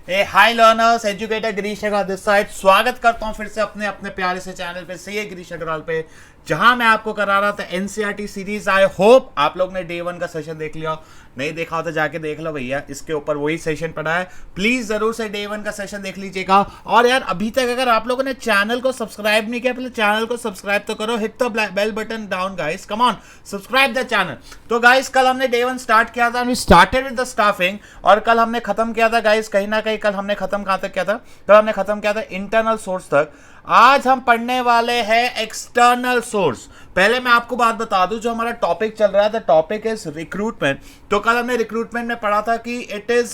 A hi learners, educator Girish Agarwal this side. स्वागत करता हूं फिर से अपने अपने प्यारे से चैनल पे, सही है गिरीश अग्रवाल पे, जहां मैं आपको करा रहा था एनसीईआरटी सीरीज। आई होप आप लोग ने डे 1 का सेशन देख लिया। नहीं देखा हो तो जाके देख लो भैया, इसके ऊपर वही सेशन पड़ा है। प्लीज जरूर से डे 1 का सेशन देख लीजिएगा। और यार अभी तक अगर आप लोगों ने चैनल को सब्सक्राइब नहीं किया, पहले चैनल को सब्सक्राइब तो करो। Hit the bell button down guys, come on, subscribe the channel. तो गाइस कल हमने डे 1 स्टार्ट किया था, we started with the staffing. और कल हमने खत्म किया था गाइस, कहीं ना कहीं कल हमने खत्म कहां तक किया था? कल हमने खत्म किया था इंटरनल सोर्स तक। आज हम पढ़ने वाले हैं एक्सटर्नल सोर्स। पहले मैं आपको बात बता दूं, जो हमारा टॉपिक चल रहा है, द टॉपिक इज रिक्रूटमेंट। तो कल हमने रिक्रूटमेंट में पढ़ा था कि it is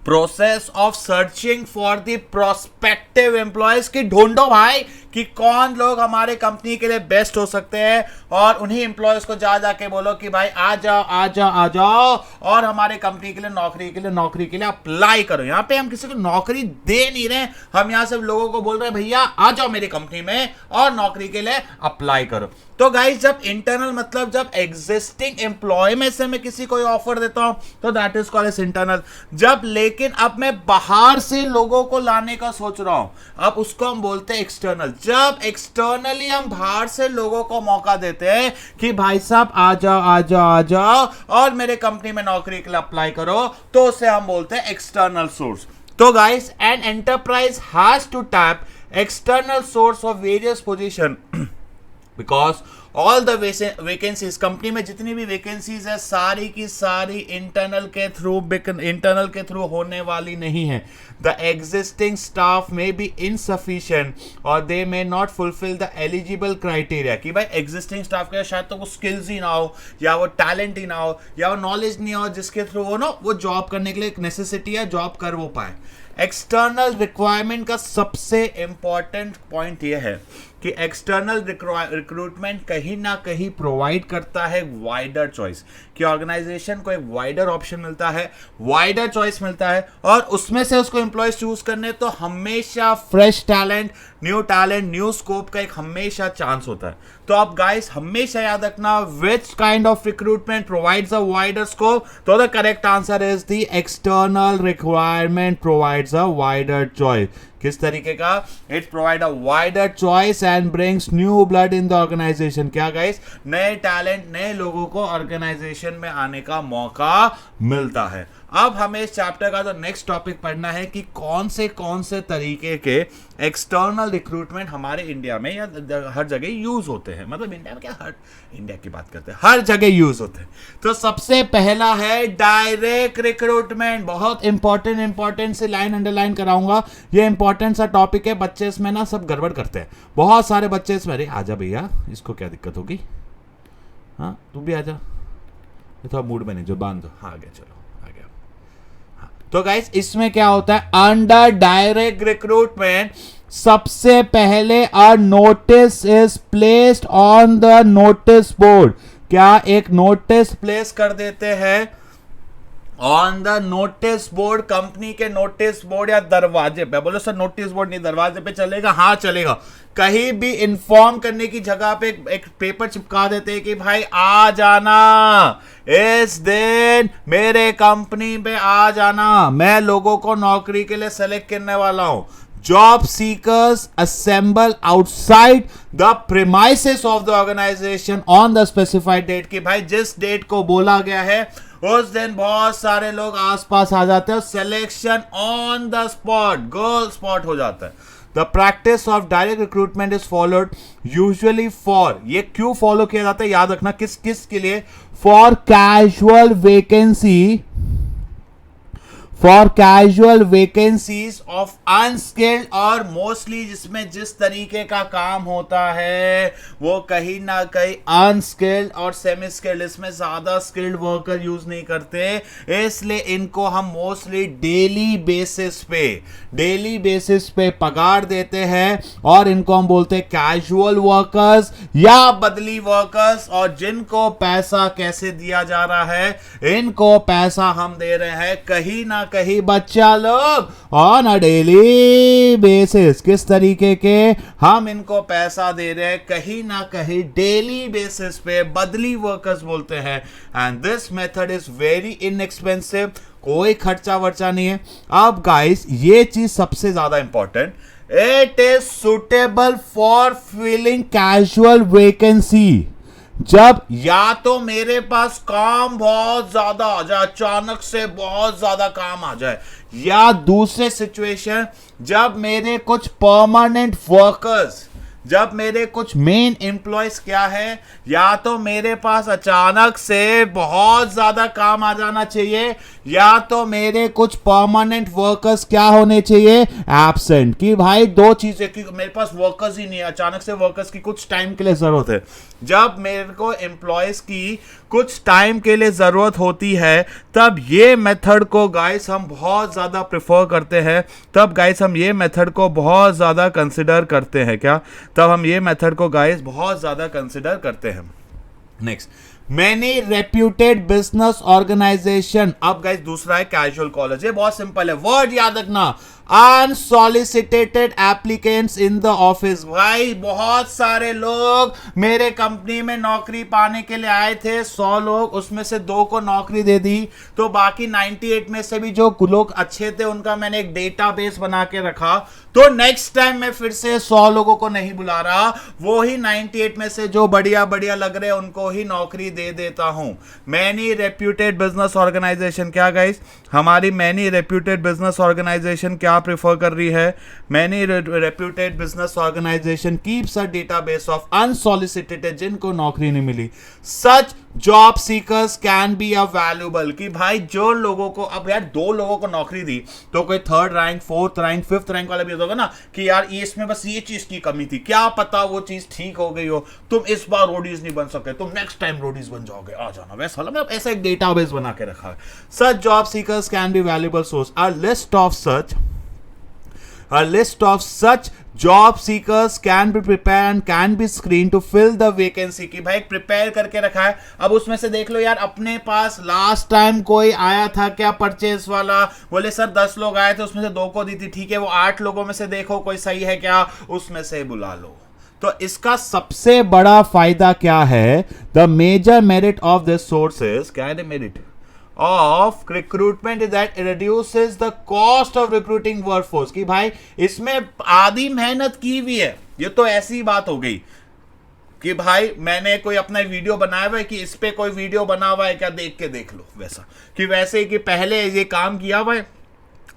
process of searching for the prospective employees, की ढूंढो भाई कि कौन लोग हमारे कंपनी के लिए बेस्ट हो सकते हैं, और उन्हीं एम्प्लॉयज को जा जाके बोलो कि भाई आ जाओ आ जाओ आ जाओ और हमारे कंपनी के लिए नौकरी के लिए अप्लाई करो। यहाँ पे हम किसी को नौकरी दे नहीं रहे, हम यहाँ से लोगों को बोल रहे हैं भैया आ जाओ मेरी कंपनी में और नौकरी के लिए अप्लाई करो। तो गाइस जब इंटरनल मतलब जब एग्जिस्टिंग एम्प्लॉय में से मैं किसी को ऑफर देता हूं तो that is called as internal. जब लेकिन अब मैं बाहर से लोगों को लाने का सोच रहा हूं, अब उसको हम बोलते हैं एक्सटर्नल। जब एक्सटर्नली हम बाहर से लोगों को मौका देते हैं कि भाई साहब आ जाओ आ जाओ आ जाओ और मेरे कंपनी में नौकरी के लिए अप्लाई करो, तो उसे हम बोलते हैं एक्सटर्नल सोर्स। तो guys an enterprise has to tap external source of various position because all the vacancies, company में जितनी भी वैकेंसीज है सारी की सारी इंटरनल के थ्रू होने वाली नहीं है। The existing staff may be insufficient और they may not fulfil the eligible criteria, कि भाई एग्जिस्टिंग स्टाफ के शायद तो वो स्किल्स ही ना हो, या वो टैलेंट ही ना हो, या वो नॉलेज नहीं हो जिसके थ्रू वो जॉब करने के लिए एक नेसेसिटी है, जॉब कर वो पाए। एक्सटर्नल रिक्वायरमेंट का सबसे इंपॉर्टेंट पॉइंट यह है कि एक्सटर्नल रिक्रूटमेंट कहीं ना कहीं प्रोवाइड करता है वाइडर चॉइस, कि ऑर्गेनाइजेशन को एक वाइडर ऑप्शन मिलता है, वाइडर चॉइस मिलता है, और उसमें से उसको एम्प्लॉयज चूज करने तो हमेशा फ्रेश टैलेंट, न्यू स्कोप का एक हमेशा चांस होता है। तो आप गाइस हमेशा याद रखना, which kind of recruitment provides a wider scope, तो the correct answer is the external requirement provides a wider choice. किस तरीके का? It provide a wider choice and brings new blood in the organisation. क्या guys? नए talent, नए लोगों को organisation में आने का मौका मिलता है। अब हमें इस चैप्टर का जो नेक्स्ट टॉपिक पढ़ना है कि कौन से तरीके के एक्सटर्नल रिक्रूटमेंट हमारे इंडिया में या हर जगह यूज होते हैं। मतलब इंडिया में क्या, हर इंडिया की बात करते हैं, हर जगह यूज होते हैं। तो सबसे पहला है डायरेक्ट रिक्रूटमेंट। बहुत इंपॉर्टेंट से लाइन अंडरलाइन कराऊंगा, ये इंपॉर्टेंट सा टॉपिक है। बच्चे इसमें ना सब गड़बड़ करते हैं, बहुत सारे बच्चे इसमें, अरे आजा भैया, इसको क्या दिक्कत होगी, हाँ तू भी आजा, थोड़ा मूड में नहीं, जो बांध दो, हाँ आ गया, चलो आ गया। हाँ तो गाइस इसमें क्या होता है, अंडर डायरेक्ट रिक्रूटमेंट सबसे पहले a notice is placed on the notice board. क्या एक नोटिस प्लेस कर देते हैं on the notice board, company के नोटिस बोर्ड या दरवाजे पे। बोलो सर नोटिस बोर्ड नहीं, दरवाजे पे चलेगा? हाँ चलेगा। कहीं भी इन्फॉर्म करने की जगह पे एक पेपर चिपका देते हैं कि भाई आ जाना, इस दिन मेरे कंपनी पे आ जाना, मैं लोगों को नौकरी के लिए सेलेक्ट करने वाला हूं। Job seekers assemble outside the premises of the organization on the specified date, कि भाई जिस डेट को बोला गया है उस दिन बहुत सारे लोग आसपास आ जाते हैं, selection on the spot, girl spot हो जाता है। The practice of direct recruitment is followed usually for, ये क्यों फॉलो किया जाता है याद रखना, किस किस के लिए? For casual vacancies of unskilled, और मोस्टली जिसमें जिस तरीके का काम होता है वो कहीं ना कहीं अनस्किल्ड और सेमी स्किल्ड, इसमें ज्यादा स्किल्ड वर्कर यूज नहीं करते, इसलिए इनको हम मोस्टली डेली बेसिस पे पगार देते हैं, और इनको हम बोलते हैं कैजुअल वर्कर्स या बदली वर्कर्स। और जिनको पैसा कैसे दिया जा रहा है, इनको पैसा हम दे रहे हैं कहीं ना कहीं बच्चा लोग ऑन अ डेली बेसिस। किस तरीके के? हम इनको पैसा दे रहे हैं कहीं ना कहीं डेली बेसिस पे, बदली वर्कर्स बोलते हैं। And this method is very inexpensive कोई खर्चा वर्चा नहीं है। अब गाइस ये चीज सबसे ज्यादा important, it is suitable for filling casual vacancy. जब या तो मेरे पास काम बहुत ज्यादा आ जाए, अचानक से बहुत ज्यादा काम आ जाए, या दूसरे सिचुएशन जब मेरे कुछ परमानेंट वर्कर्स, जब मेरे कुछ मेन एम्प्लॉयज क्या है, या तो मेरे पास अचानक से बहुत ज्यादा काम आ जाना चाहिए, या तो मेरे कुछ परमानेंट वर्कर्स क्या होने चाहिए, एब्सेंट। कि भाई दो चीजें, कि मेरे पास वर्कर्स ही नहीं है, अचानक से वर्कर्स की कुछ टाइम के लिए जरूरत है। जब मेरे को एम्प्लॉयज की कुछ टाइम के लिए जरूरत होती है, तब ये मेथड को गाइस हम बहुत ज्यादा प्रेफर करते हैं, तब गाइस हम ये मेथड को बहुत ज्यादा कंसिडर करते हैं। क्या? तब हम ये मेथड को गाइस बहुत ज्यादा कंसिडर करते हैं। Next, many reputed business organisation. अब गाइस दूसरा है कैजुअल कॉलर्स। ये बहुत सिंपल है, वर्ड याद रखना, अनसॉलिसिटेटेड एप्लीकेंट्स इन द ऑफिस। भाई बहुत सारे लोग मेरे कंपनी में नौकरी पाने के लिए आए थे, 100 लोग, उसमें से 2 को नौकरी दे दी, तो बाकी 98 में से भी जो लोग अच्छे थे उनका मैंने एक डेटाबेस बना के रखा। तो नेक्स्ट टाइम मैं फिर से 100 लोगों को नहीं बुला रहा, वो ही 98 में से जो बढ़िया बढ़िया लग रहे हैं उनको ही नौकरी दे देता हूं। मैनी रेप्यूटेड बिजनेस ऑर्गेनाइजेशन, क्या गाइस हमारी मैनी रेप्यूटेड बिजनेस ऑर्गेनाइजेशन क्या प्रेफर कर रही है? Many reputed business organisation keeps a database of unsolicited, जिनको नौकरी नहीं मिली, such job seekers can be a valuable. कि भाई जो लोगों को, अब यार 2 लोगों को नौकरी दी तो कोई 3rd rank 4th rank 5th rank वाला भी होगा ना, कि यार इसमें बस ये चीज की कमी थी, क्या पता वो चीज ठीक हो गई हो, तुम इस बार रोडीज नहीं बन सके, तुम नेक्स्ट टाइम रोडीज बन जाओगे, आ जाना। वैसा मतलब ऐसा एक डेटाबेस बना के रखा है। Such job seekers can be valuable source. A list of such job seekers can be prepared and can be screened to fill the vacancy। कि भाई प्रिपेयर करके रखा है। अब उसमें से देख लो यार, अपने पास लास्ट टाइम कोई आया था क्या परचेस वाला, बोले सर 10 लोग आए थे, उसमें से 2 को दी थी, ठीक है, वो 8 लोगों में से देखो कोई सही है क्या, उसमें से बुला लो। तो इसका सबसे बड़ा फायदा क्या है? The major merit of this sources, क्या है merit of recruitment, is that reduces the cost of recruiting workforce. कि भाई इसमें आधी मेहनत की हुई है। ये तो ऐसी बात हो गई कि भाई मैंने कोई अपना वीडियो बनाया हुआ है, कि इस पे कोई वीडियो बना हुआ है क्या, देख के देख लो, वैसा कि वैसे ही कि पहले ये काम किया हुआ है,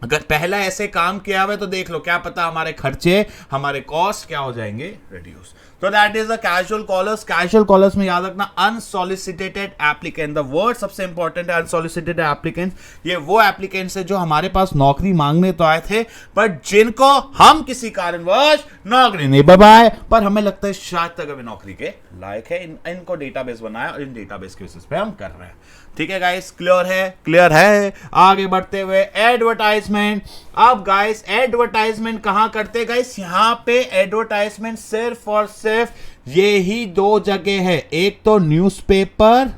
अगर पहला ऐसे काम किया हुआ है तो देख लो, क्या पता हमारे खर्चे, हमारे कॉस्ट क्या हो जाएंगे, रिड्यूस। तो that is the casual callers. Casual callers में याद रखना अनसॉलिसिटेटेड एप्लीकेंट, द वर्ड सबसे इंपॉर्टेंट है, अनसॉलिसिटेटेड एप्लीकेंट। ये वो एप्लीकेंट्स है जो हमारे पास नौकरी मांगने तो आए थे, बट जिनको हम किसी कारणवश नौकरी नहीं बढ़ाए, पर हमें लगता है शायद तक अभी नौकरी के लायक है, इनको डेटाबेस बनाया और इन डेटाबेस के बेसिस पे हम कर रहे हैं। ठीक है गाइस, क्लियर है? क्लियर है। आगे बढ़ते हुए एडवर्टाइजमेंट। अब गाइस एडवर्टाइजमेंट कहां करते हैं गाइस? यहां पे एडवर्टाइजमेंट सिर्फ और सिर्फ ये ही 2 जगह है, एक तो न्यूज़पेपर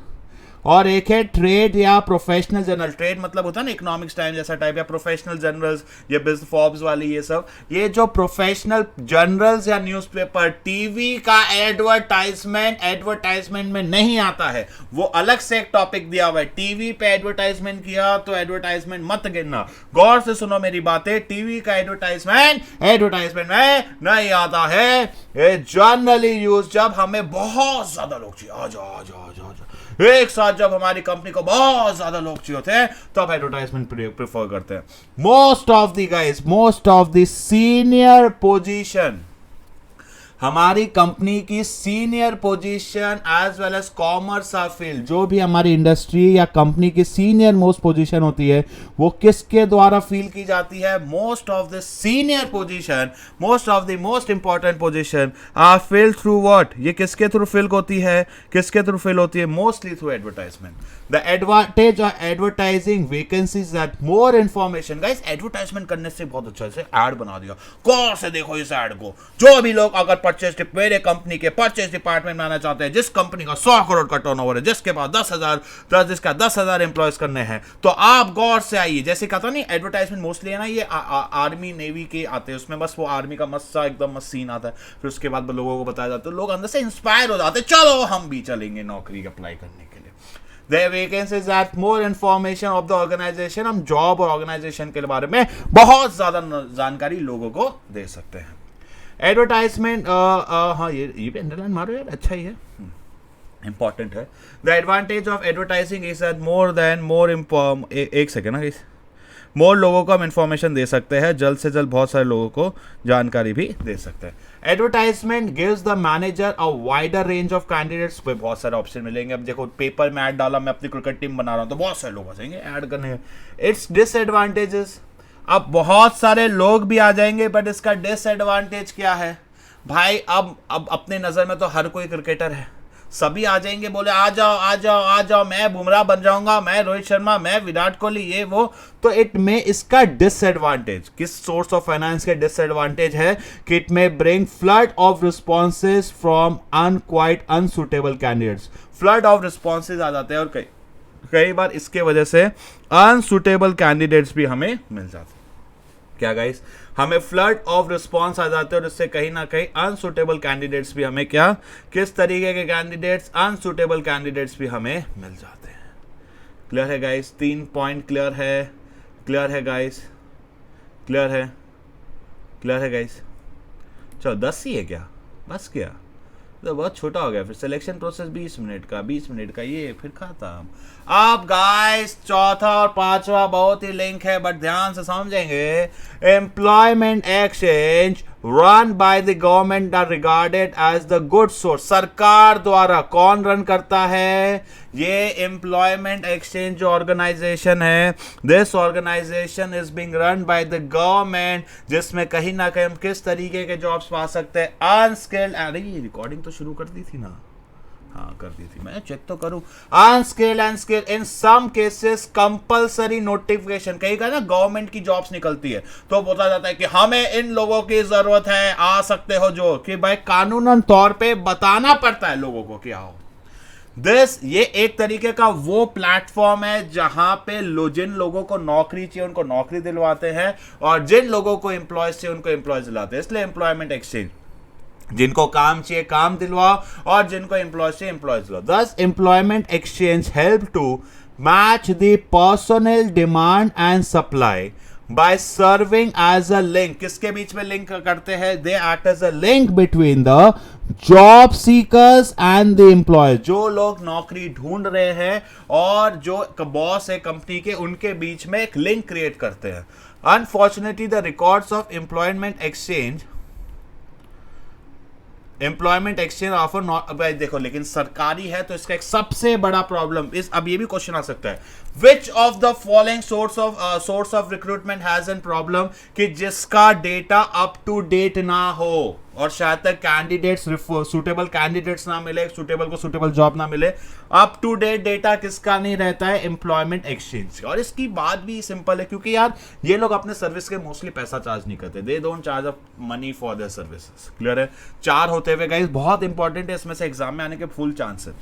और एक है ट्रेड या प्रोफेशनल जर्नल। ट्रेड मतलब होता है ना इकोनॉमिक्स टाइम जैसा टाइप, या प्रोफेशनल जर्नल्स, ये बिजनेस फॉर्ब्स वाली, ये सब। ये जो प्रोफेशनल जर्नल्स या न्यूज़पेपर, टीवी का एडवर्टाइजमेंट में नहीं आता है, वो अलग से एक टॉपिक दिया हुआ है। टीवी पे एडवर्टाइजमेंट किया तो एडवर्टाइजमेंट मत गिनना, गौर से सुनो मेरी बातें। टीवी का एडवर्टाइजमेंट में नहीं आता है। ये जनरली यूज जब हमें बहुत ज्यादा लोग चाहिए, आ जाओ एक साथ, जब हमारी कंपनी को बहुत ज्यादा लोग चाहिए होते हैं तो आप एडवर्टाइजमेंट प्रेफर करते हैं। Most of the senior position, हमारी कंपनी की senior position as well as commerce a field, जो भी हमारी इंडस्ट्री या कंपनी की सीनियर मोस्ट पोजीशन होती है, वो किसके द्वारा फील की जाती है? Most of the senior position, most of the most important position are fill through what? ये किसके थ्रू फिल होती है? Mostly through advertisement. The advantage of advertising vacancies that more information. Guys advertisement करने से बहुत अच्छा है, ऐड बना दिया, गौर से देखो इस ऐड को। जो भी लोग अगर मेरे कंपनी के परचेज डिपार्टमेंट में आना चाहते हैं, जिस कंपनी का 100 करोड़ का टर्नओवर है, जिसके पास 10,000 एम्प्लॉयज करने हैं, तो आप गौर से आइए। जैसे कहता नहीं एडवर्टाइजमेंट मोस्टली है ना, ये आर्मी नेवी के आते हैं, उसमें बस वो आर्मी का मस्त सीन आता है, फिर उसके बाद लोगों को बताया जाता है, लोग अंदर से इंस्पायर हो जाते हैं, चलो हम भी चलेंगे नौकरी अप्लाई करने के लिए। The vacancies at more information of the organization. हम जॉब और ऑर्गेनाइजेशन के बारे में बहुत ज़्यादा जानकारी लोगों को दे सकते हैं. एडवर्टाइजमेंट, हाँ ये भी अंडरलाइन मारो यार, अच्छा ही है, इंपॉर्टेंट है. The advantage of advertising is that एक सेकेंड ना, मोर लोगों को हम इंफॉर्मेशन दे सकते हैं, जल्द से जल्द बहुत सारे लोगों को जानकारी भी दे सकते हैं. Advertisement gives the manager a wider range of candidates. पे बहुत सारे ऑप्शन मिलेंगे. अब देखो पेपर में ऐड डाला, मैं अपनी क्रिकेट टीम बना रहा हूँ तो बहुत सारे लोग आ जाएंगे ऐड करने. इट्स डिसएडवांटेजेस, अब बहुत सारे लोग भी आ जाएंगे, बट इसका डिसएडवांटेज क्या है भाई? अब अपने नज़र में तो हर कोई क्रिकेटर है, सभी आ जाएंगे, बोले आ जाओ आ जाओ आ जाओ, मैं बुमराह बन जाऊंगा, मैं रोहित शर्मा, मैं विराट कोहली, ये वो. तो इट में इसका डिसएडवांटेज, किस सोर्स ऑफ फाइनेंस के डिसएडवांटेज है कि it may bring flood of responses from अनक्वाइट unsuitable candidates. Flood of responses आ जाते हैं और कई बार इसके वजह से अनसुटेबल कैंडिडेट्स भी हमें मिल जाते हैं. क्या गाइस, हमें फ्लड ऑफ रिस्पॉन्स आ जाते हैं और इससे कहीं ना कहीं अनसुटेबल कैंडिडेट्स भी हमें किस तरीके के कैंडिडेट्स, अनसुटेबल कैंडिडेट्स भी हमें मिल जाते हैं. क्लियर है गाइस? 3 पॉइंट क्लियर है गाइस, क्लियर है गाइस. चलो 10 ही है क्या, बस क्या, तो बहुत छोटा हो गया. फिर सिलेक्शन प्रोसेस 20 मिनट का ये फिर खत्म. अब गाइस चौथा और पांचवा बहुत ही लिंक है, बट ध्यान से समझेंगे. Employment exchange run by the government are regarded as the good source. सरकार द्वारा कौन रन करता है? ये एम्प्लॉयमेंट एक्सचेंज जो ऑर्गेनाइजेशन है, this organisation is being run by the government, जिसमें कहीं ना कहीं हम किस तरीके के जॉब्स पा सकते हैं? अनस्किल्ड. अरे ये रिकॉर्डिंग तो शुरू कर दी थी ना, हाँ कर दी थी, मैं चेक तो करूं. Unskilled and skilled, in some cases compulsory notification. कहीं का ना गवर्नमेंट की जॉब्स निकलती है तो बोला जाता है कि हमें इन लोगों की जरूरत है, आ सकते हो, जो कि भाई कानूनन तौर पे बताना पड़ता है लोगों को कि आओ. ये एक तरीके का वो प्लेटफॉर्म है जहां पे जिन लोगों को नौकरी चाहिए उनको नौकरी दिलवाते हैं, और जिन लोगों को एम्प्लॉयज चाहिए उनको एम्प्लॉयज दिलाते हैं. इसलिए एम्प्लॉयमेंट एक्सचेंज, जिनको काम चाहिए काम दिलवाओ और जिनको एम्प्लॉयज चाहिए एम्प्लॉयज दिलवाओ. दस employment exchange help to match the personal demand and supply by serving as a link. किसके बीच में लिंक करते हैं? They act as a link between the job seekers and the employers. जो लोग नौकरी ढूंढ रहे हैं और जो बॉस है कंपनी के, उनके बीच में एक लिंक क्रिएट करते हैं. Unfortunately, the records of employment exchange offer not. देखो लेकिन सरकारी है तो इसका एक सबसे बड़ा प्रॉब्लम इस, अब ये भी क्वेश्चन आ सकता है, which of the following source of recruitment has an problem, कि जिसका डेटा अप टू डेट ना हो और शायद तक कैंडिडेट्स, सुटेबल कैंडिडेट्स ना मिले, सुटेबल को सुटेबल जॉब ना मिले. अप टू डेट डेटा किसका नहीं रहता है? Employment exchange. और इसकी बात भी सिंपल है, क्योंकि यार ये लोग अपने सर्विस के मोस्टली पैसा चार्ज नहीं करते. They don't charge a money for their services. Clear है? 4 होते हुए गाइस बहुत इंपॉर्टेंट है, इसमें से एग्जाम में आने के फुल चांस है.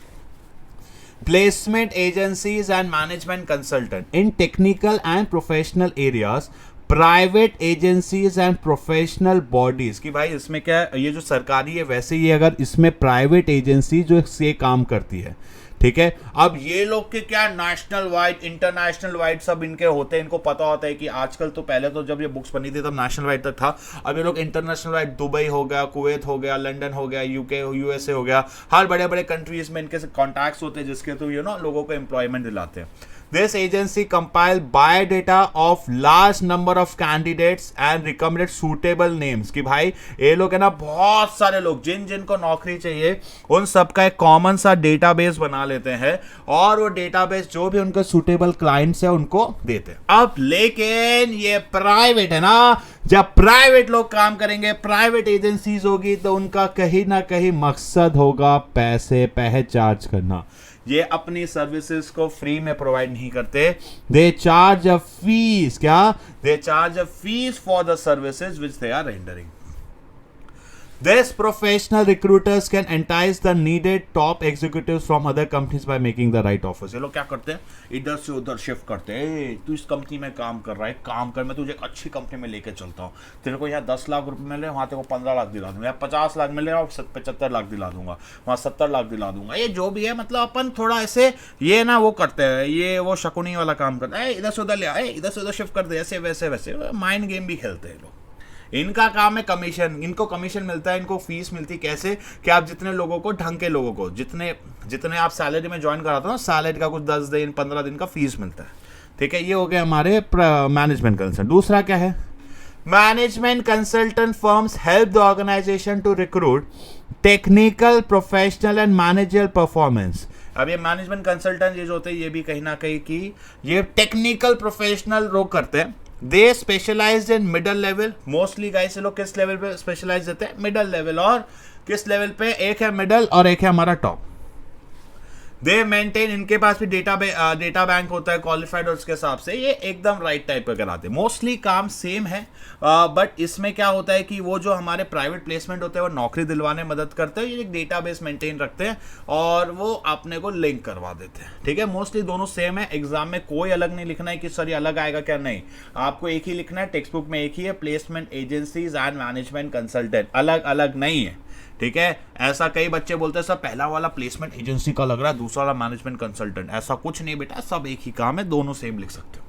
Placement agencies and management consultant in technical and professional areas, private agencies and professional bodies. कि भाई इसमें क्या है, ये जो सरकारी है वैसे ही अगर इसमें प्राइवेट एजेंसी जो ये काम करती है, ठीक है. अब ये लोग के क्या नेशनल वाइड इंटरनेशनल वाइड सब इनके होते हैं, इनको पता होता है कि आजकल तो, पहले तो जब ये बुक्स बनी थी तब नेशनल वाइड तक था, अब ये लोग इंटरनेशनल वाइड, दुबई हो गया, कुवैत हो गया, लंदन हो गया, यूके यूएसए हो गया, हर बड़े बड़े कंट्रीज में इनके कॉन्टैक्ट्स होते हैं जिसके तो लोगों को एम्प्लॉयमेंट दिलाते हैं. This agency compile biodata of large number of candidates and recommended suitable names. कि भाई ये लोग है ना, बहुत सारे लोग जिनको नौकरी चाहिए उन सबका एक कॉमन सा डेटाबेस बना लेते हैं और वो डेटाबेस जो भी उनके सुटेबल क्लाइंट्स है उनको देते हैं. अब लेकिन ये प्राइवेट है ना, जब प्राइवेट लोग काम करेंगे, प्राइवेट एजेंसीज होगी, तो उनका कहीं ना कहीं मकसद होगा पैसे चार्ज करना. ये अपनी सर्विसेज को फ्री में प्रोवाइड नहीं करते. They charge a fee. क्या? They charge a fee for the services which they are rendering. This professional recruiters can entice the needed top executives from other companies by making the right offers. ये लोग क्या करते हैं, इधर से उधर shift करते हैं, तू इस कंपनी में काम कर रहा है, काम कर, मैं तुझे एक अच्छी कंपनी में लेके चलता हूँ, तेरे को यहाँ 10 लाख रुपए मिल रहे हैं, वहाँ तेरे को 15 लाख दिला दूंगा, या 50 लाख मिल रहे हैं और 75 लाख दिला दूंगा, वहाँ 70 लाख दिला दूंगा। ये जो भी है, मतलब अपन थोड़ा ऐसे ये ना वो करते हैं, ये वो शकुनी वाला काम करते हैं, इधर से उधर ले आए, इधर से उधर शिफ्ट कर दे, ऐसे वैसे वैसे माइंड गेम भी खेलते हैं लोग। इनका काम है कमीशन, इनको कमीशन मिलता है, इनको फीस मिलती है कैसे कि आप जितने लोगों को, ढंग के लोगों को, जितने आप सैलरी में ज्वाइन कराते हो ना, सैलरी का कुछ 10 दिन 15 दिन का फीस मिलता है, ठीक है। ये हो गया हमारे मैनेजमेंट कंसल्टेंट। दूसरा क्या है, management consultant firms help the organisation to recruit technical, professional and managerial performance. अब ये मैनेजमेंट कंसल्टेंट ये जो होते हैं, ये भी कहीं ना कहीं की ये टेक्निकल प्रोफेशनल लोग करते हैं। They specialise in middle level, mostly guys ये लोग किस लेवल पे स्पेशलाइज देते हैं, मिडल लेवल। और किस लेवल पे, एक है मिडल और एक है हमारा टॉप। दे मेंटेन, इनके पास भी डेटा बैंक होता है क्वालिफाइड, और उसके हिसाब से ये एकदम राइट टाइप का कराते हैं। मोस्टली काम सेम है, बट इसमें क्या होता है कि वो जो हमारे प्राइवेट प्लेसमेंट होते हैं वो नौकरी दिलवाने में मदद करते हैं, ये एक डेटाबेस मेंटेन रखते हैं और वो अपने को लिंक करवा देते हैं, ठीक है। मोस्टली दोनों सेम है, एग्जाम में कोई अलग नहीं लिखना है कि सर ये अलग आएगा क्या, नहीं, आपको एक ही लिखना है, टेक्स्ट बुक में एक ही है, placement agencies and management consultant, अलग अलग नहीं है, ठीक है। ऐसा कई बच्चे बोलते हैं सर पहला वाला प्लेसमेंट एजेंसी का लग रहा है, दूसरा वाला मैनेजमेंट कंसल्टेंट, ऐसा कुछ नहीं बेटा, सब एक ही काम है, दोनों सेम लिख सकते हो।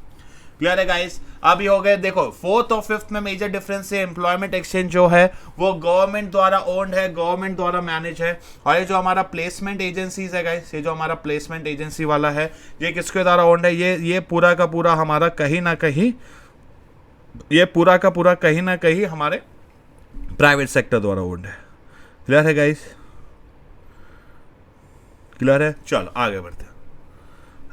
क्लियर है गाइस। अब ये हो गए, देखो 4th और 5th में मेजर डिफरेंस है, एम्प्लॉयमेंट एक्सचेंज जो है वो गवर्नमेंट द्वारा ओन्ड है, गवर्नमेंट द्वारा मैनेज है। और ये जो हमारा प्लेसमेंट एजेंसीज है गाइस, ये जो हमारा प्लेसमेंट एजेंसी वाला है, ये किसके द्वारा ओन्ड है, ये पूरा का पूरा हमारा कहीं ना कहीं, ये पूरा का पूरा कहीं ना कहीं हमारे प्राइवेट सेक्टर द्वारा ओन्ड है। क्लियर है गाइस, क्लियर है। चलो आगे बढ़ते हैं,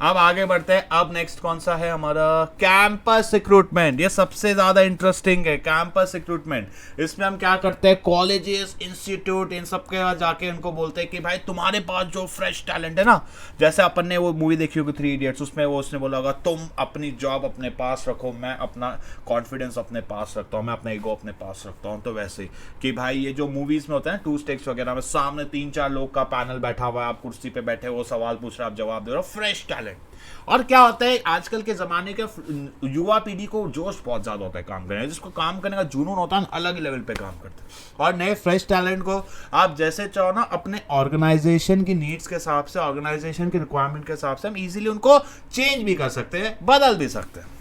अब आगे बढ़ते हैं। अब नेक्स्ट कौन सा है हमारा, कैंपस रिक्रूटमेंट। ये सबसे ज्यादा इंटरेस्टिंग है, कैंपस रिक्रूटमेंट। इसमें हम क्या करते हैं, कॉलेजेस, इंस्टीट्यूट, इन सब के पास जाके उनको बोलते हैं कि भाई तुम्हारे पास जो फ्रेश टैलेंट है ना, जैसे अपन ने वो मूवी देखी होगी 3 इडियट्स, उसमें वो उसने बोला होगा तुम अपनी जॉब अपने पास रखो, मैं अपना कॉन्फिडेंस अपने पास रखता हूँ, मैं अपना ईगो अपने पास रखता हूँ। तो वैसे कि भाई ये जो मूवीज में होता है 2 स्टेक्स वगैरह में, सामने 3-4 लोग का पैनल बैठा हुआ है, आप कुर्सी पे बैठे हो, सवाल पूछ रहे हो, आप जवाब दे रहे हो, फ्रेश टैलेंट। और क्या होता है, आजकल के जमाने के युवा पीढ़ी को जोश बहुत ज्यादा होता है काम करने, जिसको काम करने का जुनून होता है, अलग लेवल पे काम करते हैं। और नए फ्रेश टैलेंट को आप जैसे चाहो ना, अपने ऑर्गेनाइजेशन की नीड्स के हिसाब से, ऑर्गेनाइजेशन की रिक्वायरमेंट के हिसाब से हम इजीली उनको चेंज भी कर सकते हैं, बदल भी सकते हैं।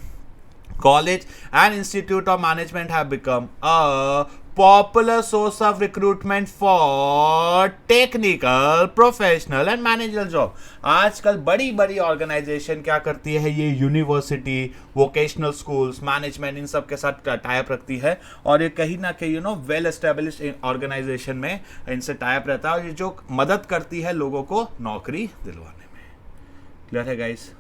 College and Institute of Management have become a popular source of recruitment for technical, professional and managerial job. आजकल बड़ी बड़ी ऑर्गेनाइजेशन क्या करती है, ये यूनिवर्सिटी, वोकेशनल स्कूल्स, मैनेजमेंट, इन सब के साथ टाइप रखती है, और ये कहीं ना कहीं वेल एस्टेब्लिश्ड ऑर्गेनाइजेशन में इनसे टाइप रहता है, और ये जो मदद करती है लोगों को नौकरी दिलवाने में। क्लियर है गाइस,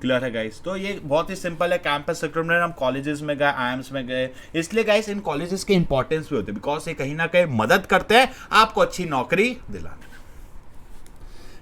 क्लियर है गाइस। तो ये बहुत ही सिंपल है, कैंपस रिक्रूटमेंट। हम कॉलेजेस में गए, आईएम्स में गए, इसलिए गाइस इन कॉलेजेस के इंपॉर्टेंस भी होते हैं, बिकॉज ये कहीं ना कहीं मदद करते हैं आपको अच्छी नौकरी दिलाने में।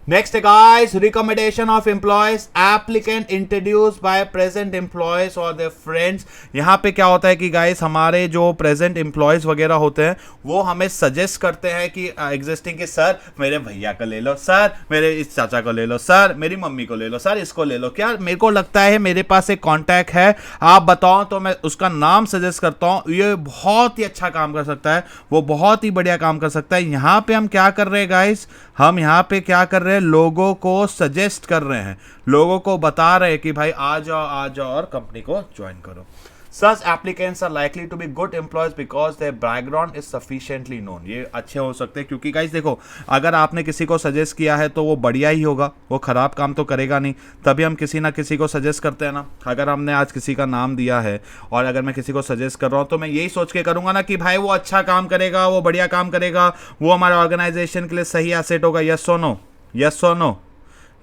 Next guys, recommendation of employees, applicant introduced by present employees or their friends। यहाँ पे क्या होता है कि गाइस हमारे जो प्रेजेंट एम्प्लॉयज वगैरह होते हैं वो हमें सजेस्ट करते हैं कि एग्जिस्टिंग के, सर मेरे भैया को ले लो, सर मेरे इस चाचा को ले लो, सर मेरी मम्मी को ले लो, सर इसको ले लो, क्या मेरे को लगता है मेरे पास एक कॉन्टैक्ट है, आप बताओ, तो मैं उसका नाम सजेस्ट करता हूँ, ये बहुत ही अच्छा काम कर सकता है, वो बहुत ही बढ़िया काम कर सकता है। यहाँ पे हम क्या कर रहे हैं गाइस, हम यहाँ पे क्या कर रहे हैं, लोगों को सजेस्ट कर रहे हैं, लोगों को बता रहे हैं कि भाई आ जाओ और कंपनी को ज्वाइन करो। Such applicants are likely to be good employees because their background is sufficiently known। ये अच्छे हो सकते हैं क्योंकि गाइस देखो, अगर आपने किसी को सजेस्ट किया है तो वो बढ़िया ही होगा, वो खराब काम तो करेगा नहीं, तभी हम किसी ना किसी को सजेस्ट करते हैं ना। अगर हमने आज किसी का नाम दिया है और अगर मैं किसी को सजेस्ट कर रहा हूँ तो मैं यही सोच के करूँगा ना कि भाई वो अच्छा काम करेगा, वो बढ़िया काम करेगा, वो हमारे ऑर्गेनाइजेशन के लिए सही एसेट होगा। यस और नो, यस और नो,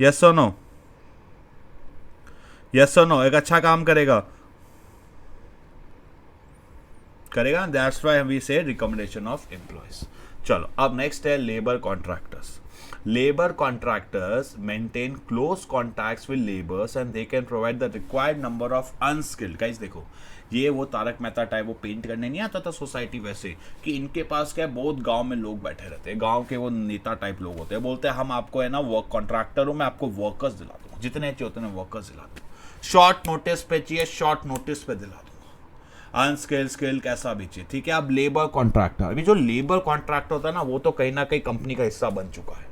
यस और नो, यस और नो, एक अच्छा काम करेगा, दैट्स व्हाई वी से रिकमेंडेशन ऑफ एम्प्लॉयज। चलो अब नेक्स्ट है labour contractors. Labour contractors maintain close contacts with labours and they can provide the required number of unskilled. Guys देखो, ये वो तारक मेहता टाइप वो पेंट करने नहीं आता था सोसाइटी वैसे, कि इनके पास क्या है, बहुत गांव में लोग बैठे रहते हैं, गांव के वो नेता टाइप लोग होते हैं, बोलते हैं हम आपको है ना वर्क कॉन्ट्रैक्टर हूं, मैं आपको वर्कर्स दिला दूंगा, जितने चाहिए उतने वर्कर्स दिला दूंगा, शॉर्ट नोटिस पे चाहिए शॉर्ट नोटिस पे दिला दूंगा, अनस्किल स्किल कैसा भी चाहिए, ठीक है। अब लेबर कॉन्ट्रैक्टर, अभी जो लेबर कॉन्ट्रैक्टर होता है ना वो तो कहीं ना कहीं कंपनी का हिस्सा बन चुका है,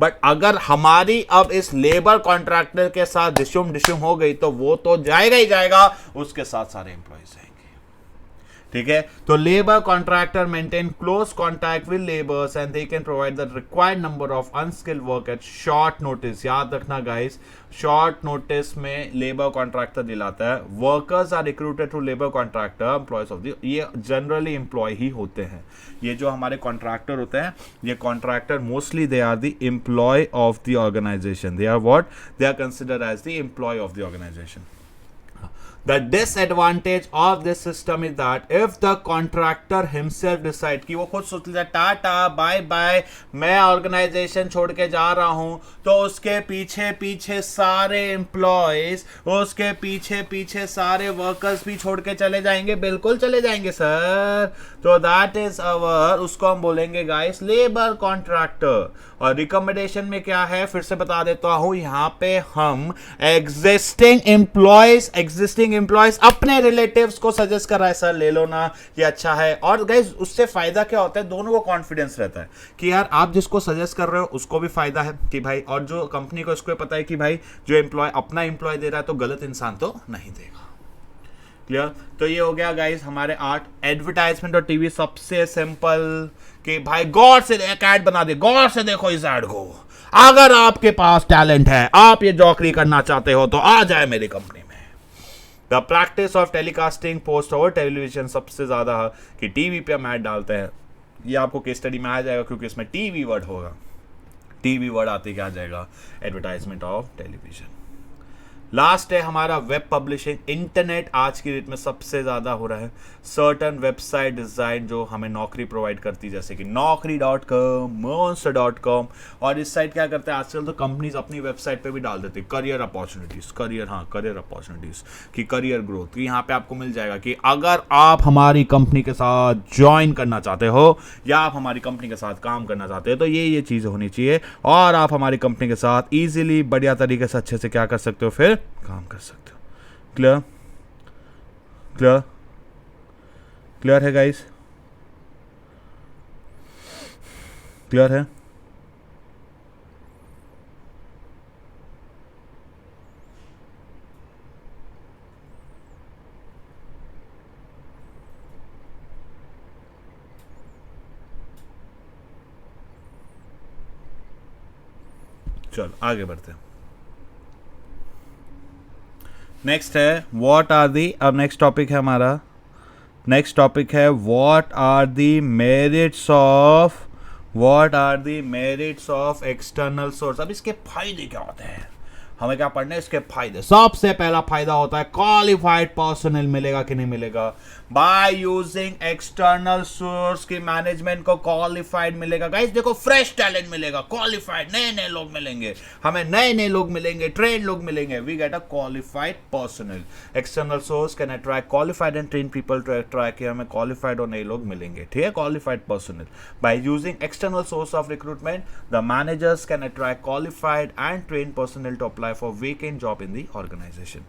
बट अगर हमारी अब इस लेबर कॉन्ट्रैक्टर के साथ डिशुम हो गई तो वो तो जाएगा ही जाएगा, उसके साथ सारे एम्प्लॉयज जाएंगे, ठीक है। तो labour contractor maintain close contact with labours and they can provide the required number of unskilled work at short notice. याद रखना गाइस, शॉर्ट नोटिस में लेबर कॉन्ट्रैक्टर दिलाता है। Workers are recruited through labour contractor employees of the, ये generally employ ही होते हैं, ये जो हमारे कॉन्ट्रैक्टर होते हैं, ये contractor mostly they are the employ of the organisation, they are what, they are considered as the employ of the organisation. The disadvantage of this system is that if the contractor himself decide कि वो खुद सोच लेता Tata bye bye मैं organisation छोड़ के जा रहा हूं, तो उसके पीछे पीछे सारे एम्प्लॉयज, उसके पीछे पीछे सारे वर्कर्स भी छोड़ के चले जाएंगे, बिल्कुल चले जाएंगे सर। तो दैट इज अवर, उसको हम बोलेंगे गाइस लेबर कॉन्ट्रैक्टर। और रिकमेंडेशन में क्या है फिर से बता देता हूं, यहां पे हम एग्जिस्टिंग एम्प्लॉयज अपने रिलेटिव्स को सजेस्ट कर रहा है, सर ले लो ना ये अच्छा है। और गाइस उससे फायदा क्या होता है, दोनों को कॉन्फिडेंस रहता है कि यार आप जिसको सजेस्ट कर रहे हो उसको भी फायदा है कि भाई, और जो कंपनी को इसको पता है कि भाई जो एम्प्लॉय अपना एम्प्लॉय दे रहा है तो गलत इंसान तो नहीं देगा। क्लियर? तो ये हो गया गाइस हमारे 8 एडवर्टाइजमेंट और टीवी सबसे सिंपल कि भाई गौर से एक ऐड बना दे, गौर से देखो इस ऐड को, अगर आपके पास टैलेंट है, आप ये नौकरी करना चाहते हो तो आ जाए मेरी कंपनी में। The practice of telecasting post over television, सबसे ज्यादा कि टीवी पे हम ऐड डालते हैं, ये आपको केस स्टडी में आ जाएगा क्योंकि इसमें टीवी वर्ड होगा, टीवी वर्ड आते क्या आ जाएगा, एडवर्टाइजमेंट ऑफ टेलीविजन। लास्ट है हमारा वेब पब्लिशिंग, इंटरनेट आज की डेट में सबसे ज्यादा हो रहा है। सर्टन वेबसाइट डिजाइन जो हमें नौकरी प्रोवाइड करती है, जैसे कि naukri.com, monster.com, और इस साइट क्या करते हैं आजकल तो कंपनीज अपनी वेबसाइट पे भी डाल देते हैं करियर अपॉर्चुनिटीज, करियर अपॉर्चुनिटीज की करियर ग्रोथ, यहाँ पे आपको मिल जाएगा कि अगर आप हमारी कंपनी के साथ ज्वाइन करना चाहते हो या आप हमारी कंपनी के साथ काम करना चाहते हो तो ये चीजें होनी चाहिए, और आप हमारी कंपनी के साथ इजीली बढ़िया तरीके से अच्छे से क्या कर सकते हो, फिर काम कर सकते हो। क्लियर? क्लियर? क्लियर है गाइस? क्लियर है? चलो आगे बढ़ते हैं। नेक्स्ट है व्हाट आर दी, अब नेक्स्ट टॉपिक है हमारा, नेक्स्ट टॉपिक है what are the merits of external source. अब इसके फायदे क्या होते हैं, हमें क्या पढ़ना है इसके फायदे। सबसे पहला फायदा होता है क्वालिफाइड पर्सनल मिलेगा कि नहीं मिलेगा, बाय यूजिंग एक्सटर्नल सोर्स की मैनेजमेंट को क्वालिफाइड मिलेगा। गाइस देखो फ्रेश टैलेंट मिलेगा, क्वालिफाइड नए लोग मिलेंगे, हमें नए लोग मिलेंगे, ट्रेन लोग मिलेंगे, we get a qualified personnel. External source can attract qualified and train people to attract, हमें क्वालिफाइड और नए लोग मिलेंगे, ठीक है, qualified personnel. By using external source of recruitment the managers can attract qualified and train personnel to apply for vacant job in the organization.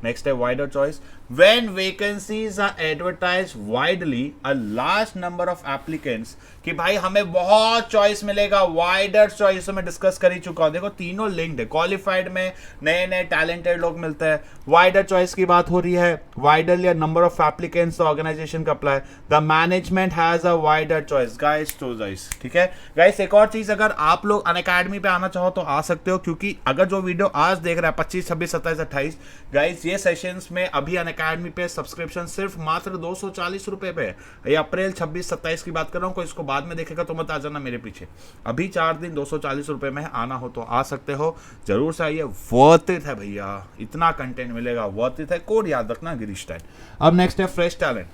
Next है wider choice. When vacancies are advertised widely, a large number of applicants, कि भाई हमें बहुत choice मिलेगा, wider choice मैं discuss कर ही चुका हूं। देखो तीनों लिंक्ड है, क्वालिफाइड में नए टैलेंटेड लोग मिलते हैं, वाइडर चॉइस की बात हो रही है, वाइडर या नंबर ऑफ एप्लीकेंट्स ऑर्गेनाइजेशन का apply, the management has a wider choice. Guys तो गाइस ठीक है गाइस, एक और चीज, अगर आप लोग अनअकैडमी पे आना चाहो तो आ सकते हो, क्योंकि अगर जो वीडियो आज देख रहा है 25, 26, 27, 28 गाइस, ये सेशंस में अभी अनअकैडमी पे सब्सक्रिप्शन सिर्फ मात्र 240 रुपए पे है। ये अप्रैल 26, 27 की बात कर रहा हूँ, कोई इसको बाद में देखेगा तो मत आ जाना मेरे पीछे। अभी 4 दिन 240 रुपए में आना हो तो आ सकते हो, जरूर से आइए, वर्थ इट है भैया, इतना कंटेंट मिलेगा, वर्थ इट है। कोड याद रखना गिरीश टाइम। अब नेक्स्ट है fresh talent.